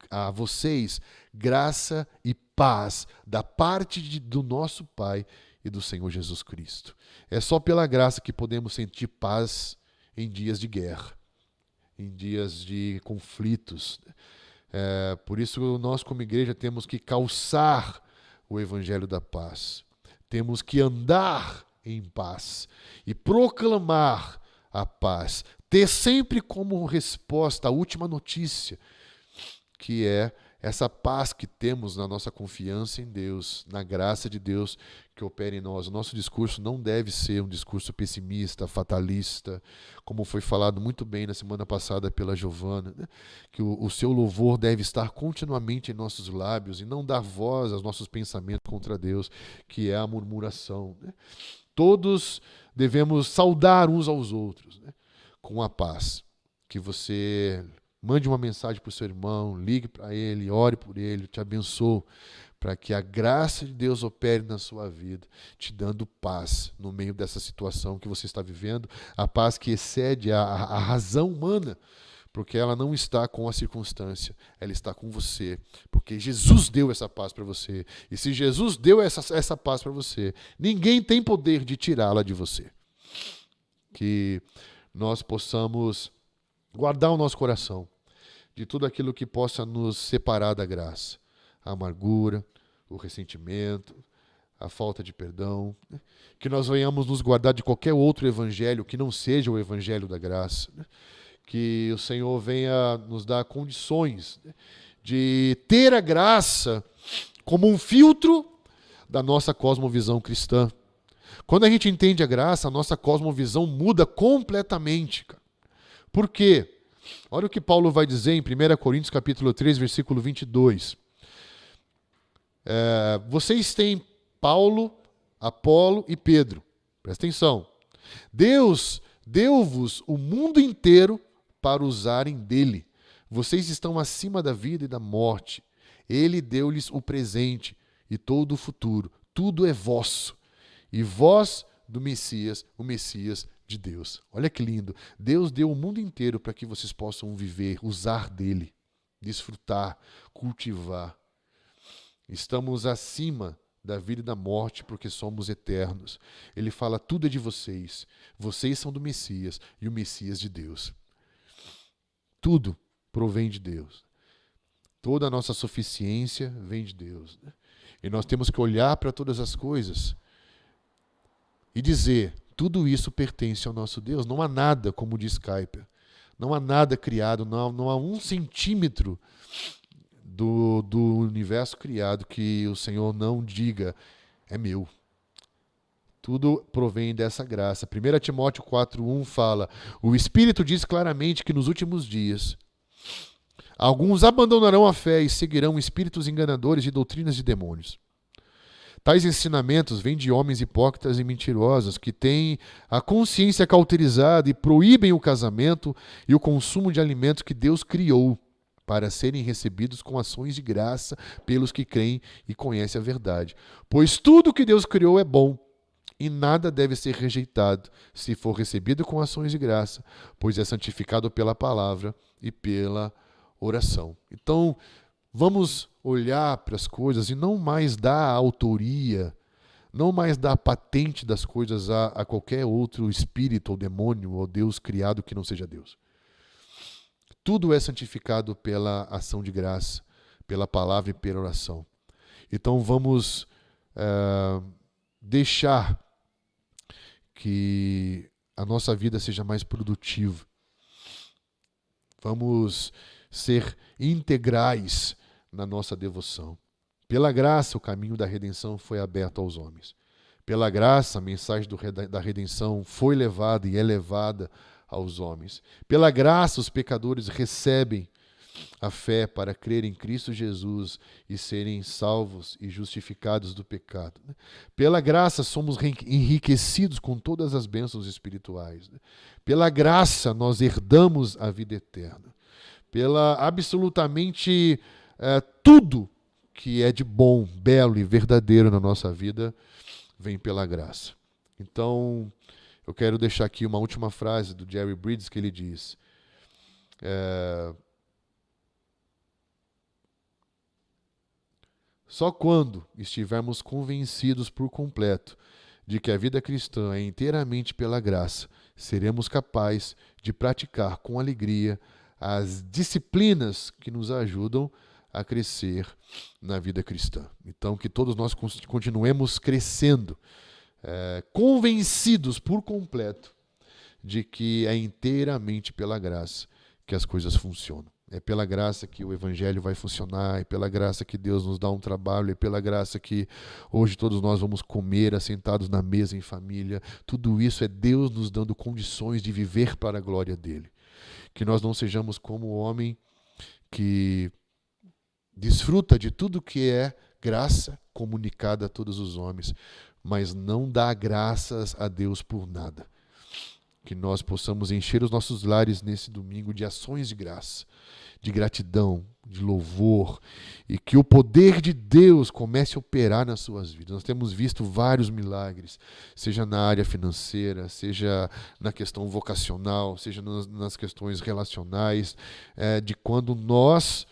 a vocês graça e paz da parte do nosso Pai e do Senhor Jesus Cristo. É só pela graça que podemos sentir paz em dias de guerra, em dias de conflitos. Por isso nós como igreja temos que calçar o evangelho da paz. Temos que andar em paz e proclamar a paz. Ter sempre como resposta a última notícia, que é essa paz que temos na nossa confiança em Deus, na graça de Deus que opera em nós. O nosso discurso não deve ser um discurso pessimista, fatalista, como foi falado muito bem na semana passada pela Giovana, né? Que o seu louvor deve estar continuamente em nossos lábios e não dar voz aos nossos pensamentos contra Deus, que é a murmuração, né? Todos devemos saudar uns aos outros, né? Com a paz. Que você mande uma mensagem para o seu irmão, ligue para ele, ore por ele, te abençoe, para que a graça de Deus opere na sua vida, te dando paz no meio dessa situação que você está vivendo, a paz que excede a razão humana, porque ela não está com a circunstância, ela está com você, porque Jesus deu essa paz para você, e se Jesus deu essa paz para você, ninguém tem poder de tirá-la de você. Que nós possamos guardar o nosso coração de tudo aquilo que possa nos separar da graça. A amargura, o ressentimento, a falta de perdão. Que nós venhamos nos guardar de qualquer outro evangelho que não seja o evangelho da graça. Que o Senhor venha nos dar condições de ter a graça como um filtro da nossa cosmovisão cristã. Quando a gente entende a graça, a nossa cosmovisão muda completamente. Por quê? Olha o que Paulo vai dizer em 1 Coríntios capítulo 3, versículo 22. Vocês têm Paulo, Apolo e Pedro. Presta atenção. Deus deu-vos o mundo inteiro para usarem dele. Vocês estão acima da vida e da morte. Ele deu-lhes o presente e todo o futuro. Tudo é vosso. E vós do Messias, o Messias de Deus. Olha que lindo. Deus deu o mundo inteiro para que vocês possam viver, usar dele, desfrutar, cultivar. Estamos acima da vida e da morte porque somos eternos. Ele fala, tudo é de vocês. Vocês são do Messias e o Messias de Deus. Tudo provém de Deus. Toda a nossa suficiência vem de Deus. E nós temos que olhar para todas as coisas e dizer, tudo isso pertence ao nosso Deus. Não há nada, como diz Kuyper, não há nada criado, não há 1 centímetro do universo criado que o Senhor não diga, é meu. Tudo provém dessa graça. 1 Timóteo 4:1 fala, o Espírito diz claramente que nos últimos dias alguns abandonarão a fé e seguirão espíritos enganadores e doutrinas de demônios. Tais ensinamentos vêm de homens hipócritas e mentirosos que têm a consciência cauterizada e proíbem o casamento e o consumo de alimentos que Deus criou para serem recebidos com ações de graça pelos que creem e conhecem a verdade. Pois tudo que Deus criou é bom e nada deve ser rejeitado se for recebido com ações de graça, pois é santificado pela palavra e pela oração. Então, vamos olhar para as coisas e não mais dar a autoria, não mais dar a patente das coisas a qualquer outro espírito ou demônio ou Deus criado que não seja Deus. Tudo é santificado pela ação de graça, pela palavra e pela oração. Então vamos deixar que a nossa vida seja mais produtiva. Vamos ser integrais na nossa devoção. Pela graça, o caminho da redenção foi aberto aos homens. Pela graça, a mensagem da redenção foi levada e é levada aos homens. Pela graça, os pecadores recebem a fé para crer em Cristo Jesus e serem salvos e justificados do pecado. Pela graça, somos enriquecidos com todas as bênçãos espirituais. Pela graça, nós herdamos a vida eterna. Pela absolutamente tudo que é de bom, belo e verdadeiro na nossa vida vem pela graça. Então, eu quero deixar aqui uma última frase do Jerry Bridges que ele diz: só quando estivermos convencidos por completo de que a vida cristã é inteiramente pela graça, seremos capazes de praticar com alegria as disciplinas que nos ajudam a crescer na vida cristã. Então, que todos nós continuemos crescendo, convencidos por completo de que é inteiramente pela graça que as coisas funcionam. É pela graça que o Evangelho vai funcionar, é pela graça que Deus nos dá um trabalho, é pela graça que hoje todos nós vamos comer assentados na mesa em família. Tudo isso é Deus nos dando condições de viver para a glória dele. Que nós não sejamos como o homem que desfruta de tudo que é graça comunicada a todos os homens, mas não dá graças a Deus por nada. Que nós possamos encher os nossos lares nesse domingo de ações de graça, de gratidão, de louvor, e que o poder de Deus comece a operar nas suas vidas. Nós temos visto vários milagres, seja na área financeira, seja na questão vocacional, seja nas questões relacionais, de quando nós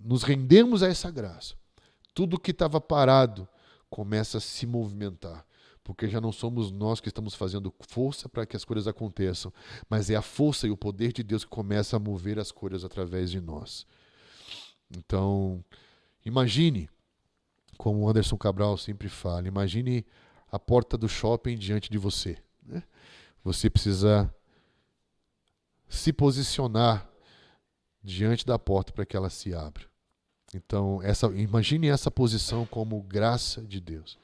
nos rendemos a essa graça. Tudo que estava parado começa a se movimentar. Porque já não somos nós que estamos fazendo força para que as coisas aconteçam, mas é a força e o poder de Deus que começa a mover as coisas através de nós. Então, imagine, como o Anderson Cabral sempre fala, imagine a porta do shopping diante de você. Né? Você precisa se posicionar diante da porta para que ela se abra. Então, imagine essa posição como graça de Deus.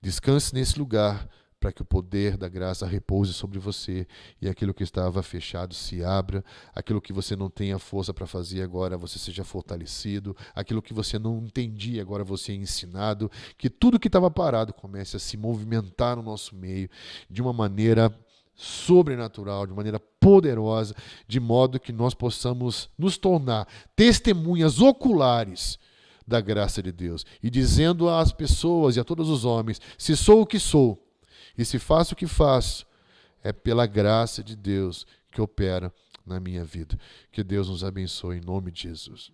Descanse nesse lugar para que o poder da graça repouse sobre você e aquilo que estava fechado se abra, aquilo que você não tenha força para fazer agora você seja fortalecido, aquilo que você não entendia agora você é ensinado, que tudo que estava parado comece a se movimentar no nosso meio de uma maneira sobrenatural, de maneira poderosa, de modo que nós possamos nos tornar testemunhas oculares da graça de Deus, e dizendo às pessoas e a todos os homens, se sou o que sou, e se faço o que faço, é pela graça de Deus que opera na minha vida. Que Deus nos abençoe em nome de Jesus.